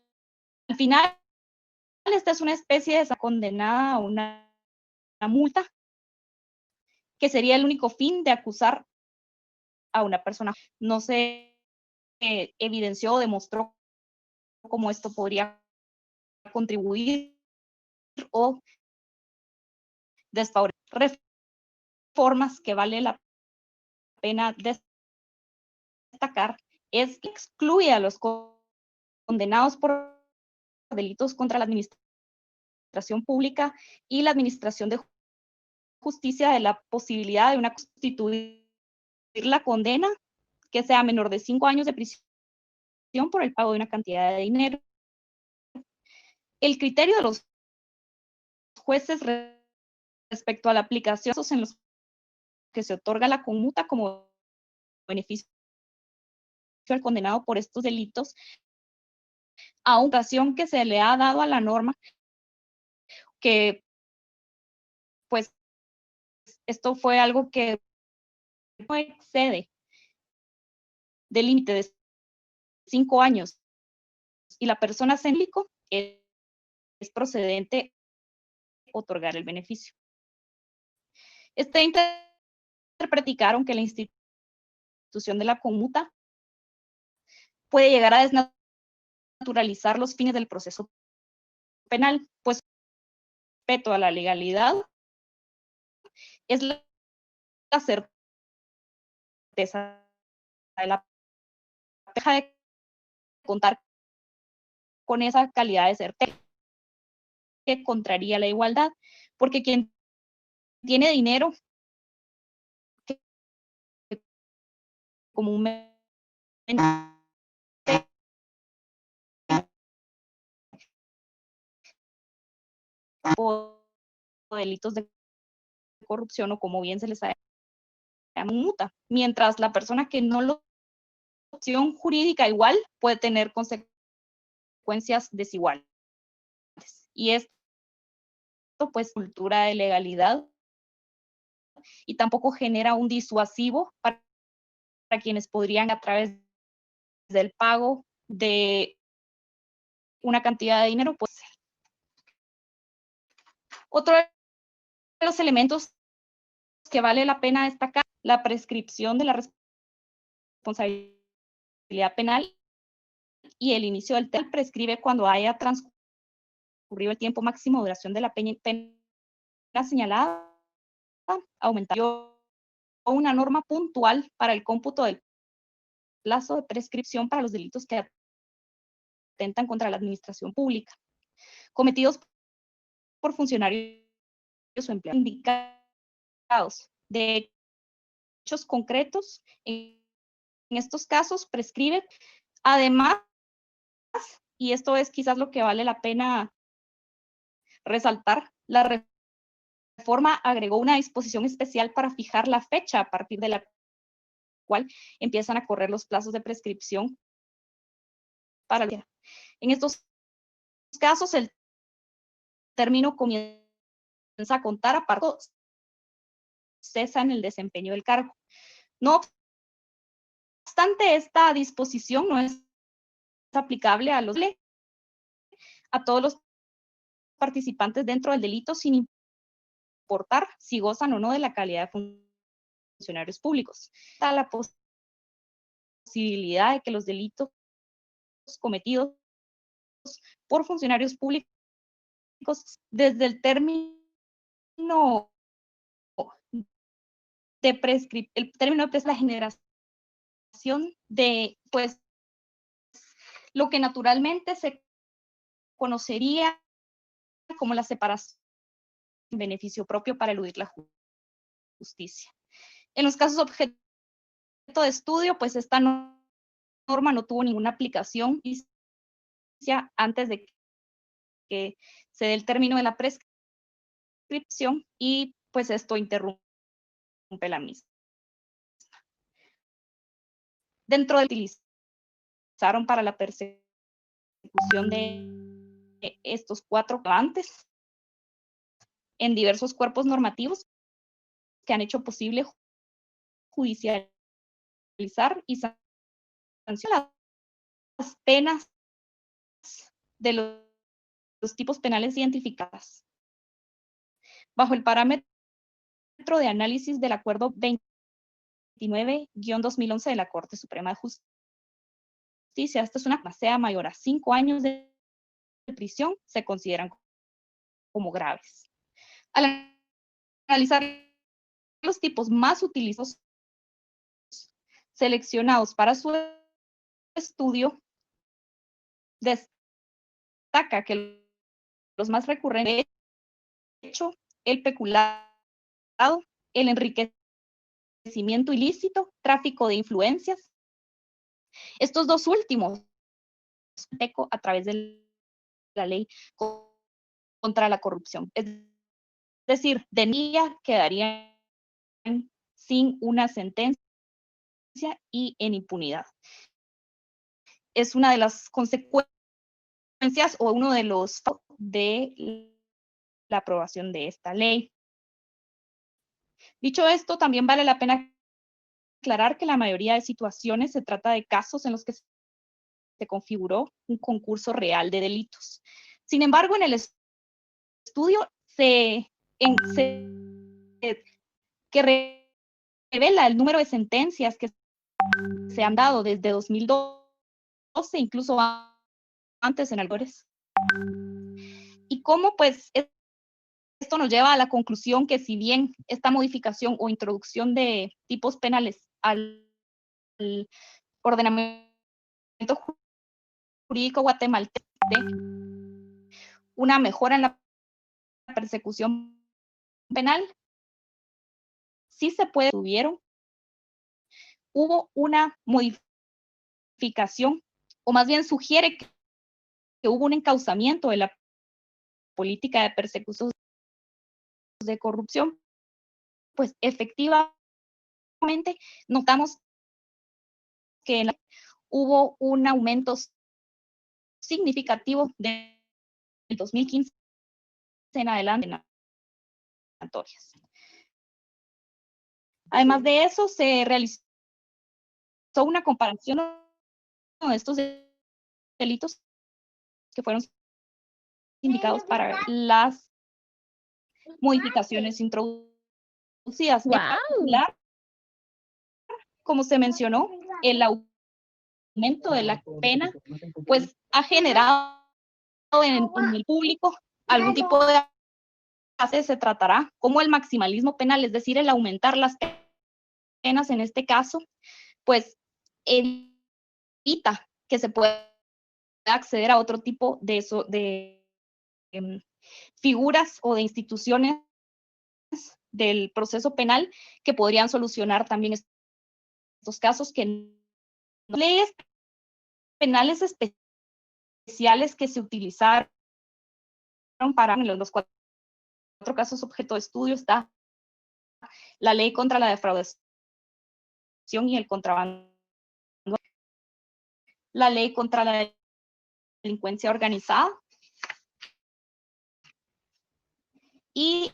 final, esta es una especie de esa condenada a una multa, que sería el único fin de acusar a una persona. No se evidenció o demostró cómo esto podría contribuir o desfavorecer. Reformas que vale la pena destacar es que excluye a los condenados por delitos contra la administración pública y la administración de justicia de la posibilidad de constituir la condena que sea menor de 5 años de prisión por el pago de una cantidad de dinero. El criterio de los jueces respecto a la aplicación en los que se otorga la conmuta como beneficio al condenado por estos delitos, a una ocasión que se le ha dado a la norma, que pues esto fue algo que no excede del límite de 5 años y la persona céntrico, es procedente otorgar el beneficio. Interpretaron que la institución de la conmuta puede llegar a desnaturalizar los fines del proceso penal, pues respeto a la legalidad es la certeza de la deja de contar con esa calidad de certeza, que contraría la igualdad, porque quien tiene dinero, que comúnmente tipo de delitos de corrupción o como bien se les llama muta, mientras la persona que no lo opción jurídica igual puede tener consecuencias desiguales. Y esto, pues, cultura de legalidad y tampoco genera un disuasivo para quienes podrían, a través del pago de una cantidad de dinero, pues. Otro de los elementos que vale la pena destacar, la prescripción de la responsabilidad penal y el inicio del TEL prescribe cuando haya transcurrido el tiempo máximo de duración de la pena señalada, aumentando una norma puntual para el cómputo del plazo de prescripción para los delitos que atentan contra la administración pública, cometidos por funcionarios o empleados indicados de hechos concretos. En estos casos prescribe, además, y esto es quizás lo que vale la pena resaltar, la reforma agregó una disposición especial para fijar la fecha a partir de la cual empiezan a correr los plazos de prescripción para el. En estos casos, el término comienza a contar a partir cesa en el desempeño del cargo. No obstante, esta disposición no es aplicable a todos los participantes dentro del delito, sin importar si gozan o no de la calidad de funcionarios públicos. Está la posibilidad de que los delitos cometidos por funcionarios públicos desde el término el término es la generación de, pues, lo que naturalmente se conocería como la separación en beneficio propio para eludir la justicia. En los casos objeto de estudio, pues esta norma no tuvo ninguna aplicación antes de que se dé el término de la prescripción y pues esto interrumpe la misma. Dentro de utilizaron para la persecución de estos 4 agravantes en diversos cuerpos normativos que han hecho posible judicializar y sancionar las penas de los tipos penales identificadas bajo el parámetro de análisis del Acuerdo 29-2011 de la Corte Suprema de Justicia. Esta es una pena mayor a 5 años de prisión, se consideran como graves. Al analizar los tipos más utilizados seleccionados para su estudio, destaca que los más recurrentes, de hecho, el peculado, el enriquecimiento ilícito, tráfico de influencias. Estos dos últimos, a través de la ley contra la corrupción. Es decir, de niña quedarían sin una sentencia y en impunidad. Es una de las consecuencias o uno de los de la aprobación de esta ley. Dicho esto, también vale la pena aclarar que la mayoría de situaciones se trata de casos en los que se configuró un concurso real de delitos. Sin embargo, en el estudio que revela el número de sentencias que se han dado desde 2012, incluso antes en algunos. Y cómo, pues, esto nos lleva a la conclusión que si bien esta modificación o introducción de tipos penales al ordenamiento jurídico guatemalteco, una mejora en la persecución penal, sí se puede, hubo una modificación, o más bien sugiere que hubo un encauzamiento de la política de persecución de corrupción, pues efectivamente notamos que hubo un aumento significativo del 2015 en adelante en notorias. Además de eso, se realizó una comparación de estos delitos que fueron indicados para las modificaciones introducidas. En particular, como se mencionó, el aumento de la pena, pues ha generado en el público algún tipo de se tratará como el maximalismo penal, es decir, el aumentar las penas en este caso, pues evita que se pueda acceder a otro tipo de figuras o de instituciones del proceso penal que podrían solucionar también estos casos que leyes penales especiales que se utilizaron para los cuatro casos objeto de estudio está la ley contra la defraudación y el contrabando, la ley contra la delincuencia organizada y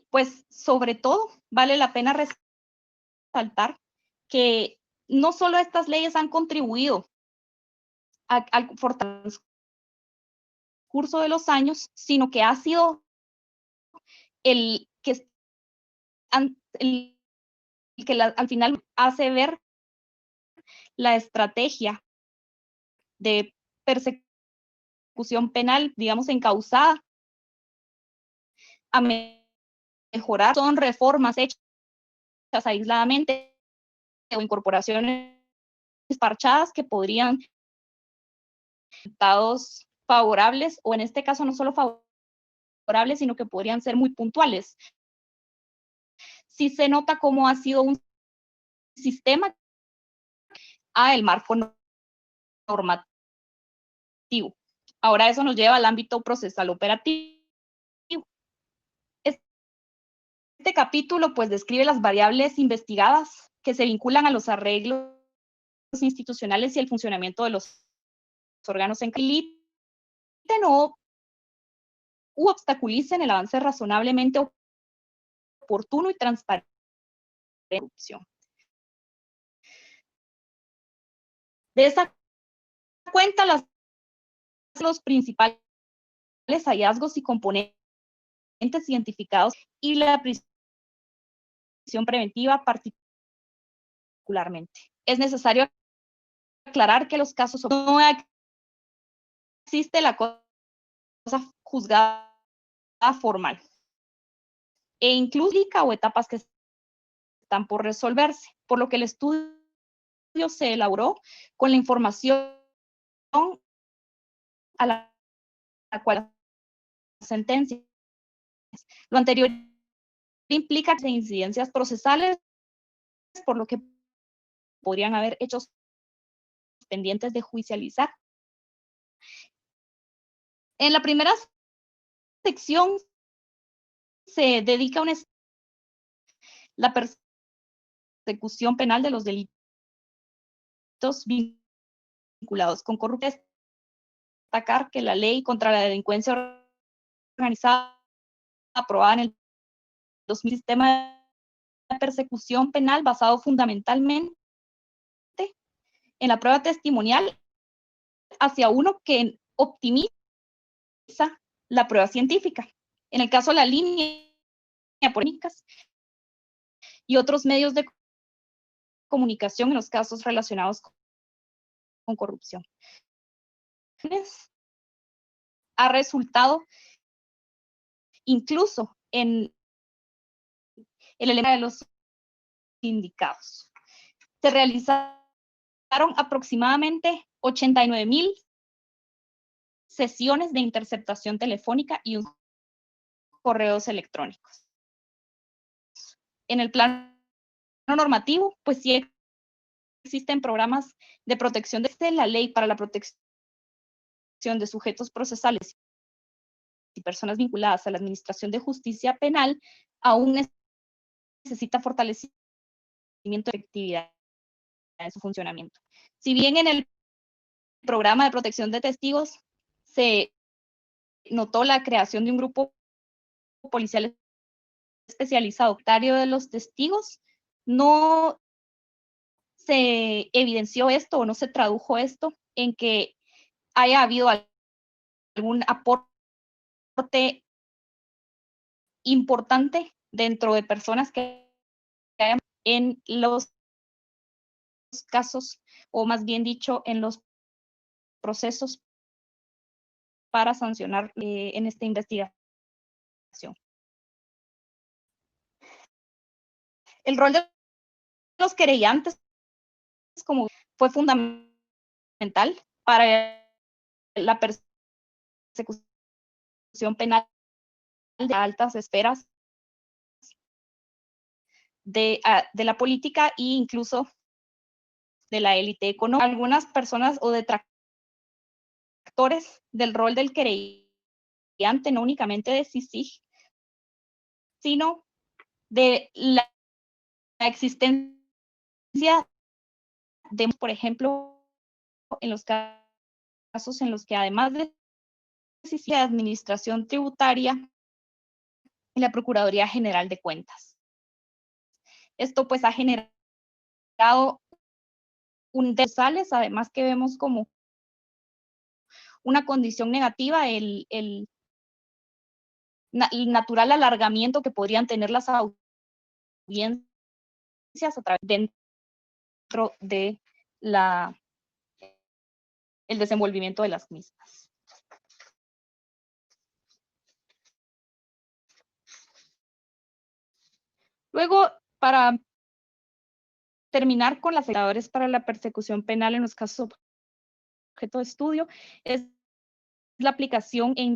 pues sobre todo vale la pena resaltar que no solo estas leyes han contribuido al fortalecimiento curso de los años, sino que ha sido el que al final hace ver la estrategia de persecución penal, digamos, encauzada a mejorar. Son reformas hechas aisladamente o incorporaciones parchadas que podrían ser resultados favorables, o en este caso no solo favorables, sino que podrían ser muy puntuales. Sí se nota cómo ha sido un sistema el marco normativo. Ahora eso nos lleva al ámbito procesal operativo. Este capítulo pues describe las variables investigadas que se vinculan a los arreglos institucionales y el funcionamiento de los órganos en que limiten u obstaculicen el avance razonablemente oportuno y transparente de la corrupción. De esa cuenta, los principales hallazgos y componentes identificados y la prisión preventiva particularmente. Es necesario aclarar que los casos no existe la cosa juzgada formal e incluso o etapas que están por resolverse, por lo que el estudio se elaboró con la información a la cual la sentencia. Lo anterior implica incidencias procesales, por lo que podrían haber hechos pendientes de judicializar. En la primera sección se dedica a la persecución penal de los delitos vinculados con corrupción. Destacar que la ley contra la delincuencia organizada aprobada en el 2000, sistema de persecución penal basado fundamentalmente en la prueba testimonial hacia uno que optimiza la prueba científica. En el caso de la línea políticas y otros medios de comunicación en los casos relacionados con corrupción. Ha resultado incluso en el elemento de los indicados. Se realizaron aproximadamente 89,000 sesiones de interceptación telefónica y correos electrónicos. En el plano normativo, pues sí existen programas de protección de la ley para la protección de sujetos procesales y personas vinculadas a la administración de justicia penal aún necesita fortalecimiento de efectividad en su funcionamiento. Si bien en el programa de protección de testigos se notó la creación de un grupo policial especializado de los testigos, no se evidenció esto o no se tradujo esto en que haya habido algún aporte importante dentro de personas que hayan en los casos, o más bien dicho, en los procesos para sancionar en esta investigación. El rol de los querellantes como fue fundamental para la persecución penal de altas esferas de la política e incluso de la élite económica. Algunas personas o detractores del rol del querellante, no únicamente de CICIG, sino de la existencia de, por ejemplo, en los casos en los que además de la Administración Tributaria y la Procuraduría General de Cuentas. Esto pues ha generado un desales, además que vemos como una condición negativa el natural alargamiento que podrían tener las audiencias a través dentro de el desenvolvimiento de las mismas. Luego, para terminar con las indicadores para la persecución penal en los casos objeto de estudio, es la aplicación de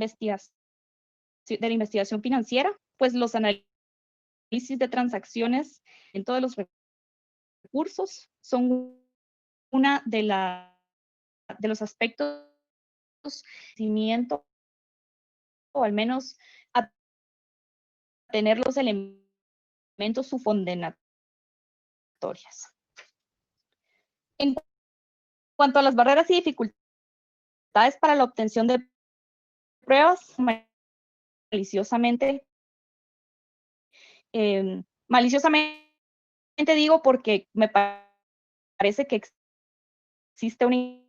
la investigación financiera, pues los análisis de transacciones en todos los recursos son una de los aspectos de crecimiento, o al menos a tener los elementos subcondenatorias. En cuanto a las barreras y dificultades para la obtención de pruebas, maliciosamente digo porque me parece que existe una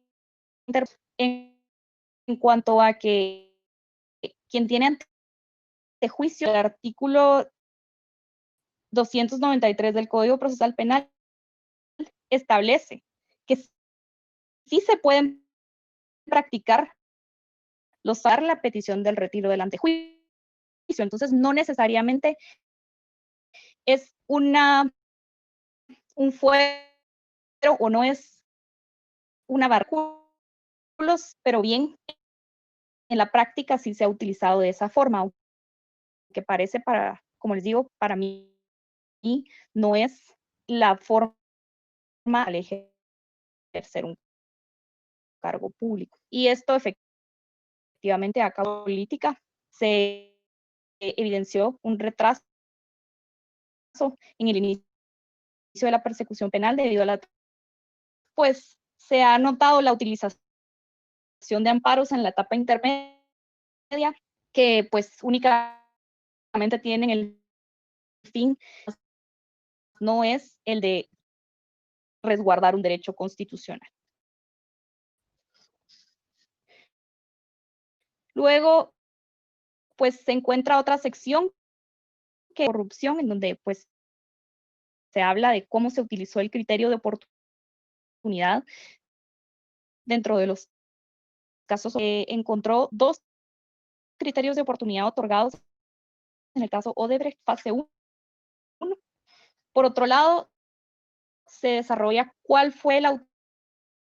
en cuanto a que quien tiene ante juicio el artículo 293 del Código Procesal Penal establece que sí se pueden practicar la petición del retiro del antejuicio. Entonces, no necesariamente es un fuero o no es una barra, pero bien, en la práctica sí se ha utilizado de esa forma, que parece como les digo, para mí no es la forma de ejercer un cargo público. Y esto efectivamente a cabo política se evidenció un retraso en el inicio de la persecución penal debido a pues se ha notado la utilización de amparos en la etapa intermedia que pues únicamente tienen el fin, no es el de resguardar un derecho constitucional. Luego, pues se encuentra otra sección que es corrupción, en donde pues se habla de cómo se utilizó el criterio de oportunidad dentro de los casos. Encontró 2 criterios de oportunidad otorgados en el caso Odebrecht, fase 1. Por otro lado, se desarrolla cuál fue la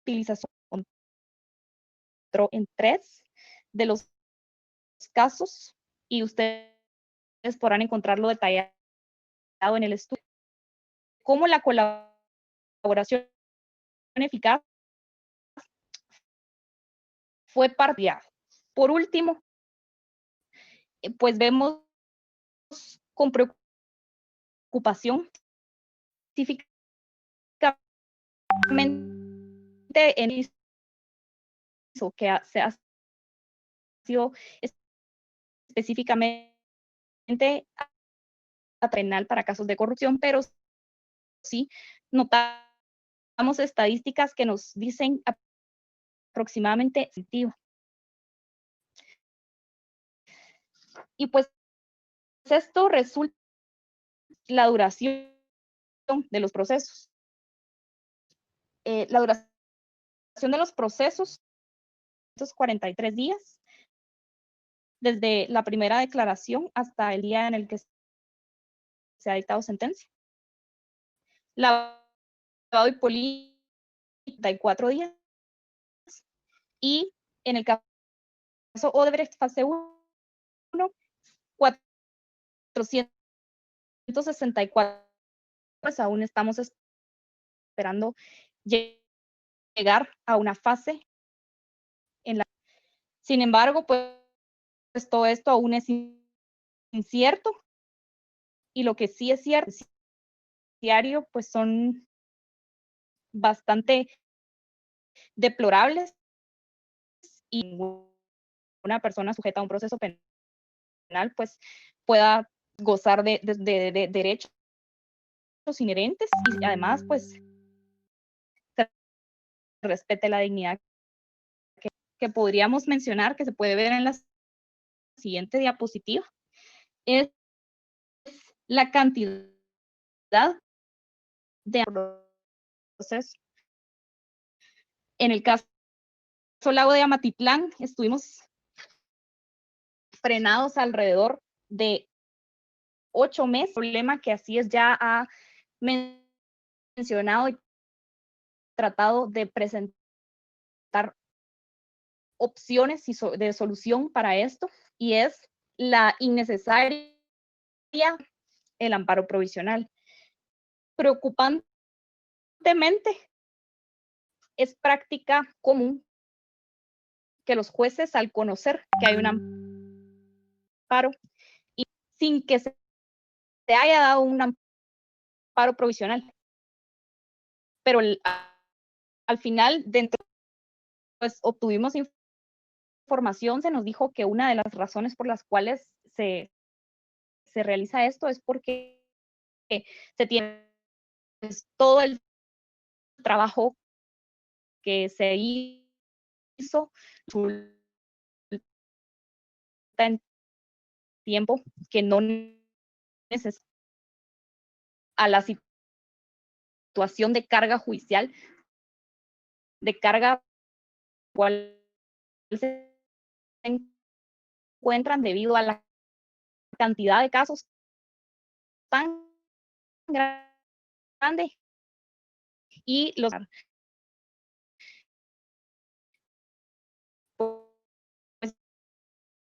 utilización en 3 de los casos y ustedes podrán encontrarlo detallado en el estudio. Cómo la colaboración eficaz fue partida. Por último, pues vemos con preocupación específicamente en eso que se ha sido específicamente a penal para casos de corrupción, pero sí notamos estadísticas que nos dicen aproximadamente sentido. Y pues esto resulta la duración de los procesos. La duración de los procesos, 43 días, desde la primera declaración hasta el día en el que se ha dictado sentencia. Lavado y política, 34 días. Y en el caso Odebrecht fase 1, 464, pues aún estamos esperando llegar a una fase en la. Sin embargo, pues todo esto aún es incierto, y lo que sí es cierto, diario, pues son bastante deplorables, y una persona sujeta a un proceso penal pues pueda gozar de derechos inherentes, y además pues se respete la dignidad, que podríamos mencionar, que se puede ver en la siguiente diapositiva, es la cantidad de procesos. En el caso Lago de Amatitlán estuvimos frenados alrededor de 8 meses, problema que así es ya ha mencionado y tratado de presentar opciones de solución para esto, y es la innecesaria el amparo provisional. Preocupantemente, es práctica común que los jueces, al conocer que hay un amparo y sin que se haya dado un amparo provisional, pero al final, dentro, pues obtuvimos información, se nos dijo que una de las razones por las cuales se realiza esto es porque se tiene todo el trabajo que se hizo en tiempo que no necesita a la situación de carga judicial, de carga cual se encuentran debido a la cantidad de casos tan grande y los pues,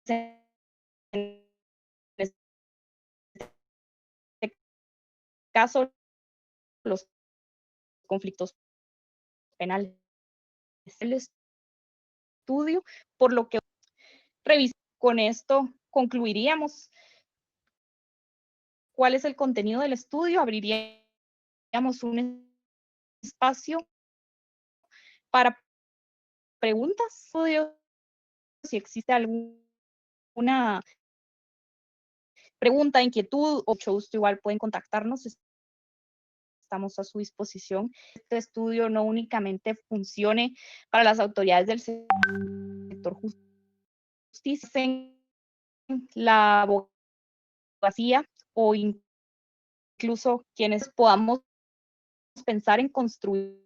en este caso los conflictos penales. El estudio, por lo que con esto concluiríamos cuál es el contenido del estudio, abriríamos un espacio para preguntas, si existe alguna pregunta, inquietud, o gusto, igual pueden contactarnos, estamos a su disposición. Este estudio no únicamente funcione para las autoridades del sector justicia, la abogacía, o incluso quienes podamos pensar en construir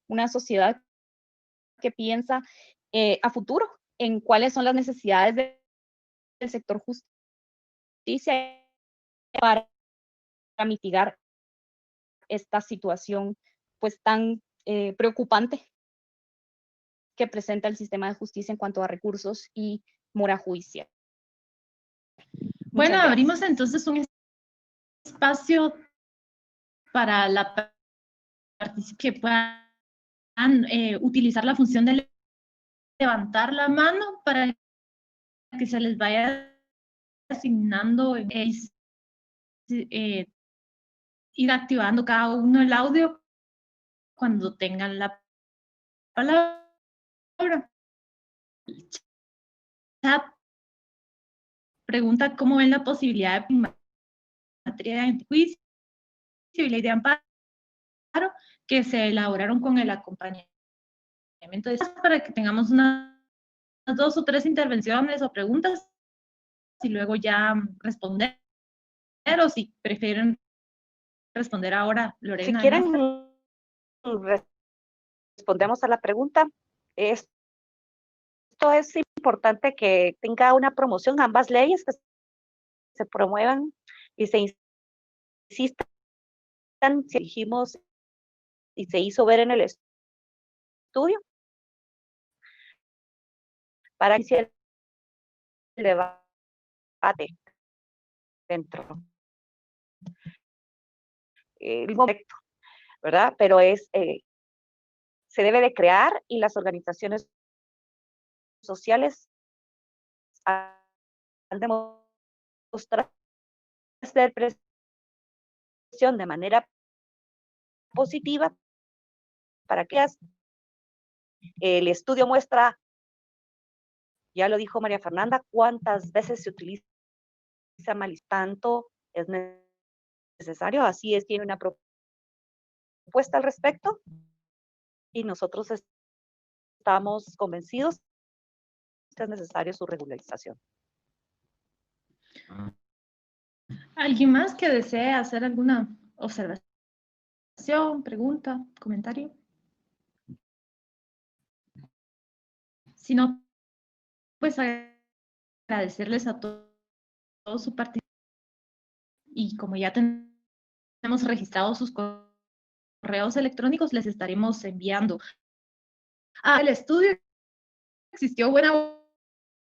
una sociedad que piensa a futuro en cuáles son las necesidades del sector justicia para mitigar esta situación pues tan preocupante que presenta el sistema de justicia en cuanto a recursos y mora judicial. Bueno, abrimos entonces un espacio para la participación, que puedan utilizar la función de levantar la mano para que se les vaya asignando, ir activando cada uno el audio cuando tengan la palabra. El chat pregunta cómo ven la posibilidad de materia de juicio y ley de amparo que se elaboraron con el acompañamiento de para que tengamos unas 2 o 3 intervenciones o preguntas y luego ya responder, o si prefieren responder ahora, Lorena. Si quieren, respondemos a la pregunta. Esto es importante que tenga una promoción, ambas leyes que se promuevan y se insistan, si dijimos y se hizo ver en el estudio, para que hiciera el debate dentro el momento, ¿verdad? Pero se debe de crear y las organizaciones sociales han demostrado hacer presión de manera positiva para que el estudio muestra, ya lo dijo María Fernanda, cuántas veces se utiliza mal, tanto es necesario, así es, tiene una propuesta al respecto y nosotros estamos convencidos que es necesario su regularización. ¿Alguien más que desee hacer alguna observación, pregunta, comentario? Si no, pues agradecerles a todos su participación y como ya tenemos registrados sus correos electrónicos, les estaremos enviando el estudio. Existió buena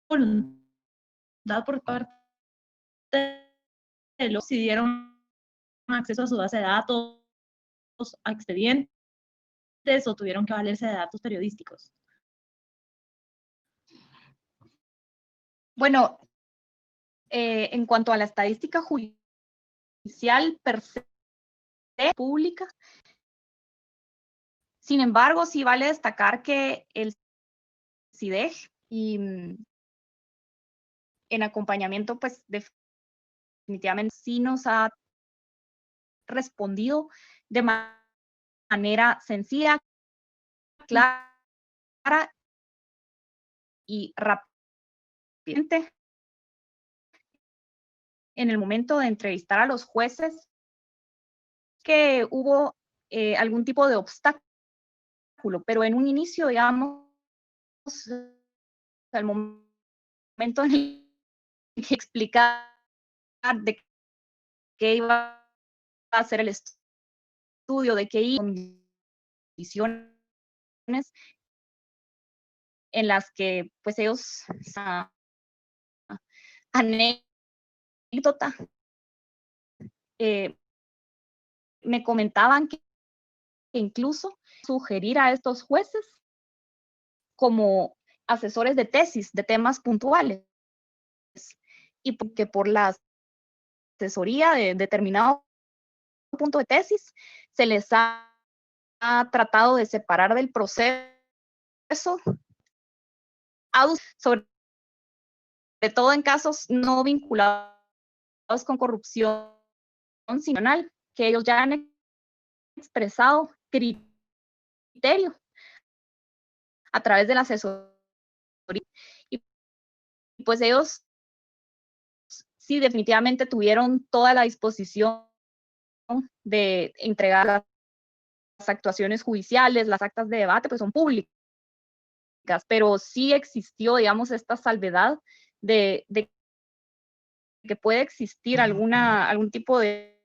voluntad por parte de los que dieron acceso a su base de datos, a expedientes, o tuvieron que valerse de datos periodísticos. Bueno, en cuanto a la estadística judicial per se pública, sin embargo, sí vale destacar que el CIDEG y en acompañamiento, pues definitivamente sí nos ha respondido de manera sencilla, clara y rápidamente. En el momento de entrevistar a los jueces, que hubo algún tipo de obstáculo, pero en un inicio, digamos, al momento en el que explicar de qué iba a ser el estudio, de qué iba, condiciones en las que pues ellos, anécdota, me comentaban que incluso sugerir a estos jueces como asesores de tesis de temas puntuales y porque por la asesoría de determinado punto de tesis se les ha tratado de separar del proceso, sobre todo en casos no vinculados con corrupción nacional, que ellos ya han expresado criterio a través de la asesoría. Y pues ellos sí definitivamente tuvieron toda la disposición de entregar las actuaciones judiciales, las actas de debate, pues son públicas, pero sí existió, digamos, esta salvedad de que puede existir algún tipo de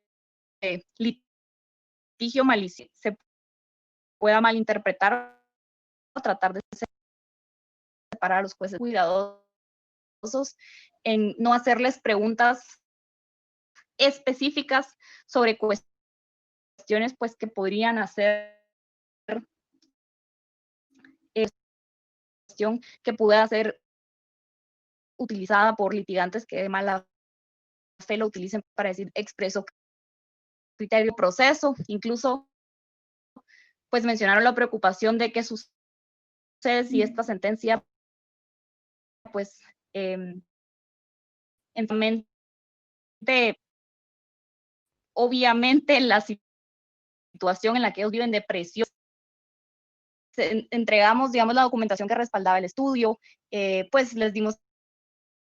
litigio malicioso, se pueda malinterpretar o tratar de separar a los jueces cuidadosos en no hacerles preguntas específicas sobre cuestiones pues que podrían hacer cuestión que pueda ser utilizada por litigantes que de mala fe lo utilicen para decir expreso criterio proceso. Incluso pues mencionaron la preocupación de qué sucede si esta sentencia pues obviamente la situación en la que ellos viven de presión. Entregamos, digamos, la documentación que respaldaba el estudio, pues les dimos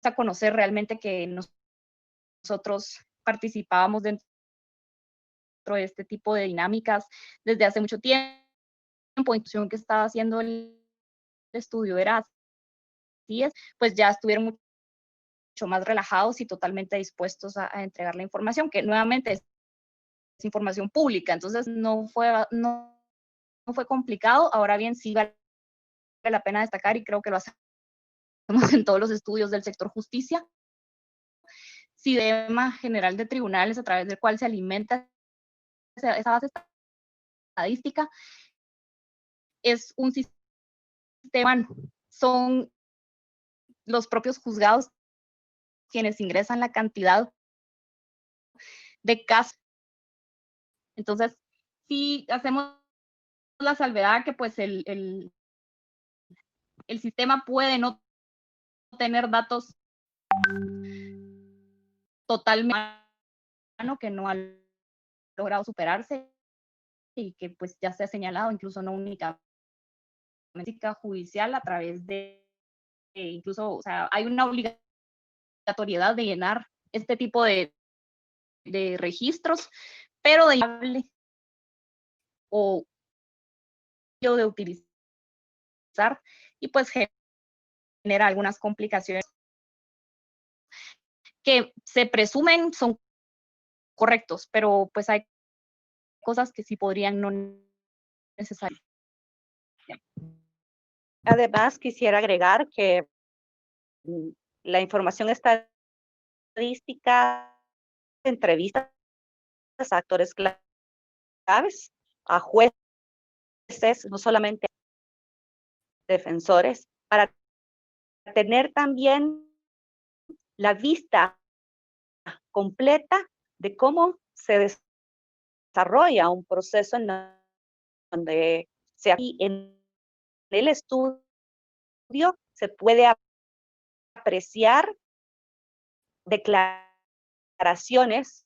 a conocer realmente que nosotros participábamos dentro de este tipo de dinámicas desde hace mucho tiempo. La institución que estaba haciendo el estudio era así, pues ya estuvieron mucho más relajados y totalmente dispuestos a entregar la información, que nuevamente es información pública, entonces no fue complicado. Ahora bien, sí vale la pena destacar, y creo que lo hacemos en todos los estudios del sector justicia, sistema general de tribunales a través del cual se alimenta esa base estadística es un sistema, son los propios juzgados quienes ingresan la cantidad de casos. Entonces, sí hacemos la salvedad que pues el sistema puede no tener datos totalmente que no ha logrado superarse y que pues ya se ha señalado, incluso no únicamente judicial, a través de incluso, o sea, hay una obligatoriedad de llenar este tipo de registros, pero de o de utilizar, y pues genera algunas complicaciones que se presumen son correctos, pero pues hay cosas que sí podrían no necesariamente. Además, quisiera agregar que la información estadística, entrevistas a actores claves, a jueces, no solamente defensores, para tener también la vista completa de cómo se desarrolla un proceso en donde en el estudio se puede apreciar declaraciones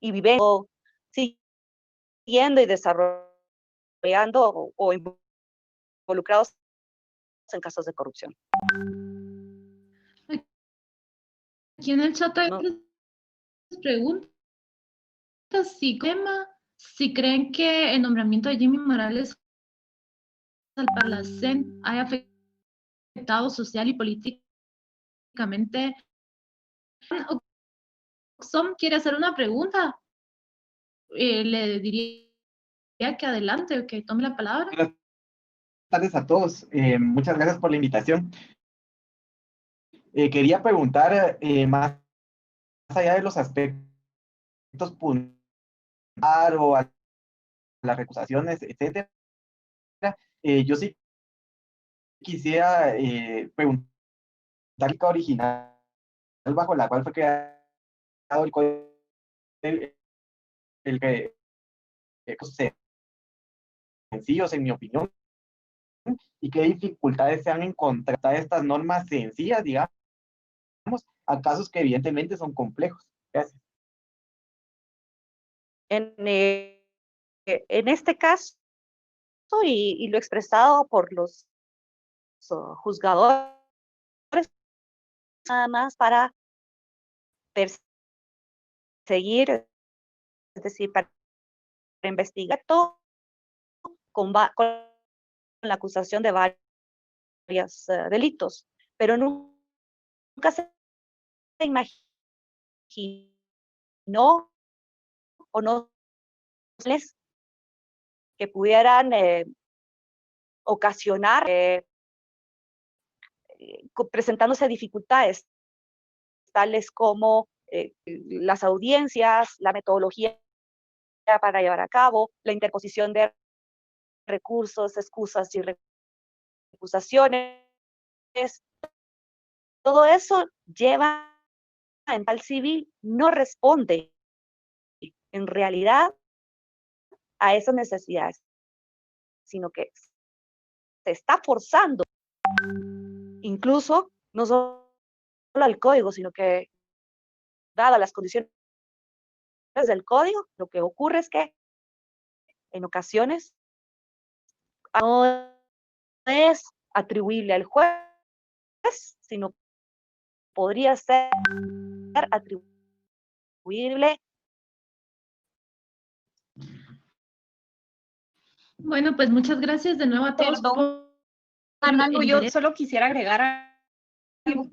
y viviendo, siguiendo y desarrollando o involucrados en casos de corrupción. Aquí en el chat hay No. preguntas si creen que el nombramiento de Jimmy Morales al Parlacén haya afectado social y políticamente. Oxom quiere hacer una pregunta. Le diría que adelante, que tome la palabra. Buenas tardes a todos. Muchas gracias por la invitación. Quería preguntar, más allá de los aspectos puntuales o a las recusaciones, etcétera, yo sí quisiera preguntar la original bajo la cual fue creado el código, el que sencillos, en mi opinión, y qué dificultades se han encontrado estas normas sencillas, digamos, a casos que evidentemente son complejos. Gracias. En este caso, y lo expresado por los juzgadores, nada más para perseguir, es decir, para investigar todo con la acusación de varios delitos, pero nunca se imaginó o no que pudieran ocasionar presentándose dificultades tales como las audiencias, la metodología para llevar a cabo, la interposición de recursos, excusas y recusaciones. Todo eso lleva ambiental civil no responde en realidad a esas necesidades, sino que se está forzando, incluso no solo al código, sino que, dadas las condiciones del código, lo que ocurre es que en ocasiones no es atribuible al juez, sino podría ser atribuible. Bueno, pues muchas gracias de nuevo a todos. Perdón, por Arnaldo, el yo interés. solo quisiera agregar algo.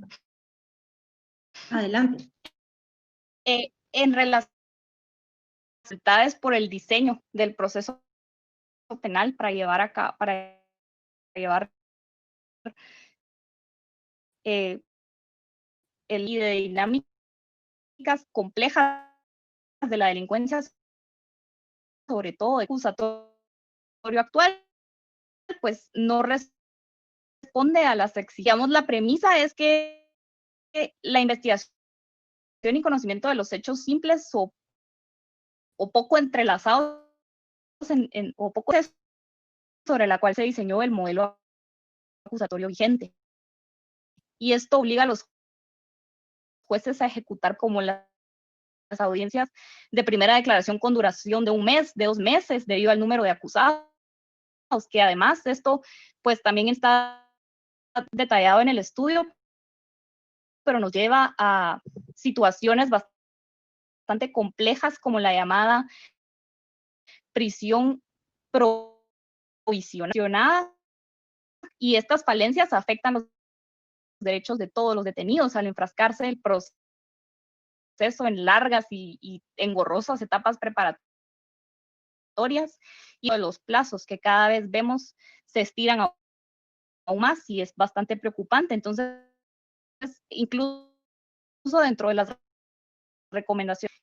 Adelante. En relación a las dificultades por el diseño del proceso penal para llevar el de dinámicas complejas de la delincuencia, sobre todo el acusatorio actual, pues no responde a las exigencias. La premisa es que la investigación y conocimiento de los hechos simples o poco entrelazados o poco sobre la cual se diseñó el modelo acusatorio vigente. Y esto obliga a los jueces a ejecutar como las audiencias de primera declaración con duración de 1 mes, de 2 meses, debido al número de acusados, que además esto pues también está detallado en el estudio, pero nos lleva a situaciones bastante complejas como la llamada prisión provisionada, y estas falencias afectan los derechos de todos los detenidos al enfrascarse el proceso en largas y engorrosas etapas preparatorias, y los plazos que cada vez vemos se estiran aún más y es bastante preocupante. Entonces, incluso dentro de las recomendaciones,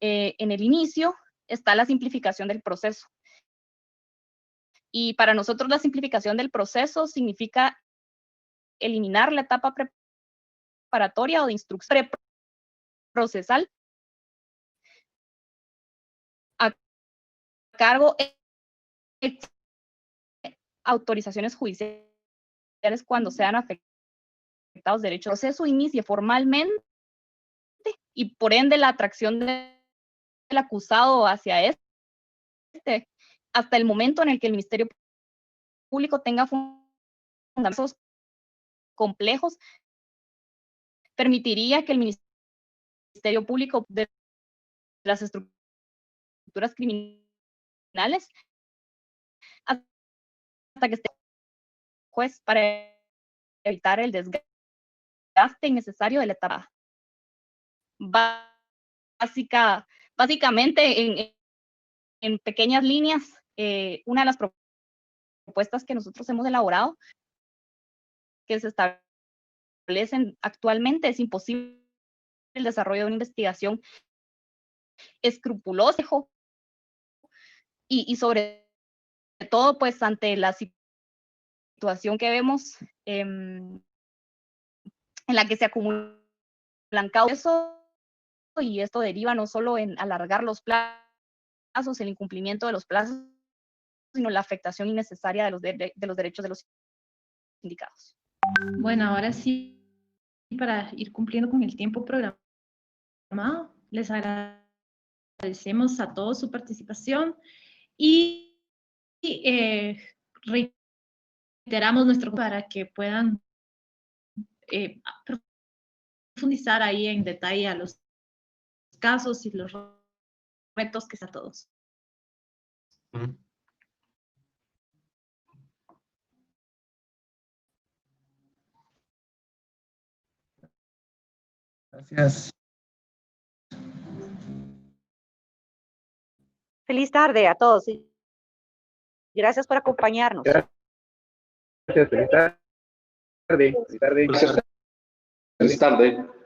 en el inicio está la simplificación del proceso. Y para nosotros la simplificación del proceso significa eliminar la etapa preparatoria o de instrucción procesal a cargo de autorizaciones judiciales cuando sean afectados derechos. El proceso inicie formalmente y por ende la atracción del acusado hacia este hasta el momento en el que el Ministerio Público tenga fundamentos complejos, permitiría que el Ministerio Público de las estructuras criminales hasta que esté juez para evitar el desgaste innecesario de la etapa. Básicamente, en pequeñas líneas, una de las propuestas que nosotros hemos elaborado, que se establecen actualmente, es imposible el desarrollo de una investigación escrupulosa y sobre todo, pues, ante la situación que vemos en la que se acumulan causos, y esto deriva no solo en alargar los plazos, el incumplimiento de los plazos, sino la afectación innecesaria de los derechos de los indicados. Bueno, ahora sí, para ir cumpliendo con el tiempo programado, les agradecemos a todos su participación y reiteramos nuestro para que puedan profundizar ahí en detalle a los casos y los retos que está a todos. Gracias. Feliz tarde a todos y gracias por acompañarnos. Gracias, feliz tarde. Feliz tarde. Feliz tarde.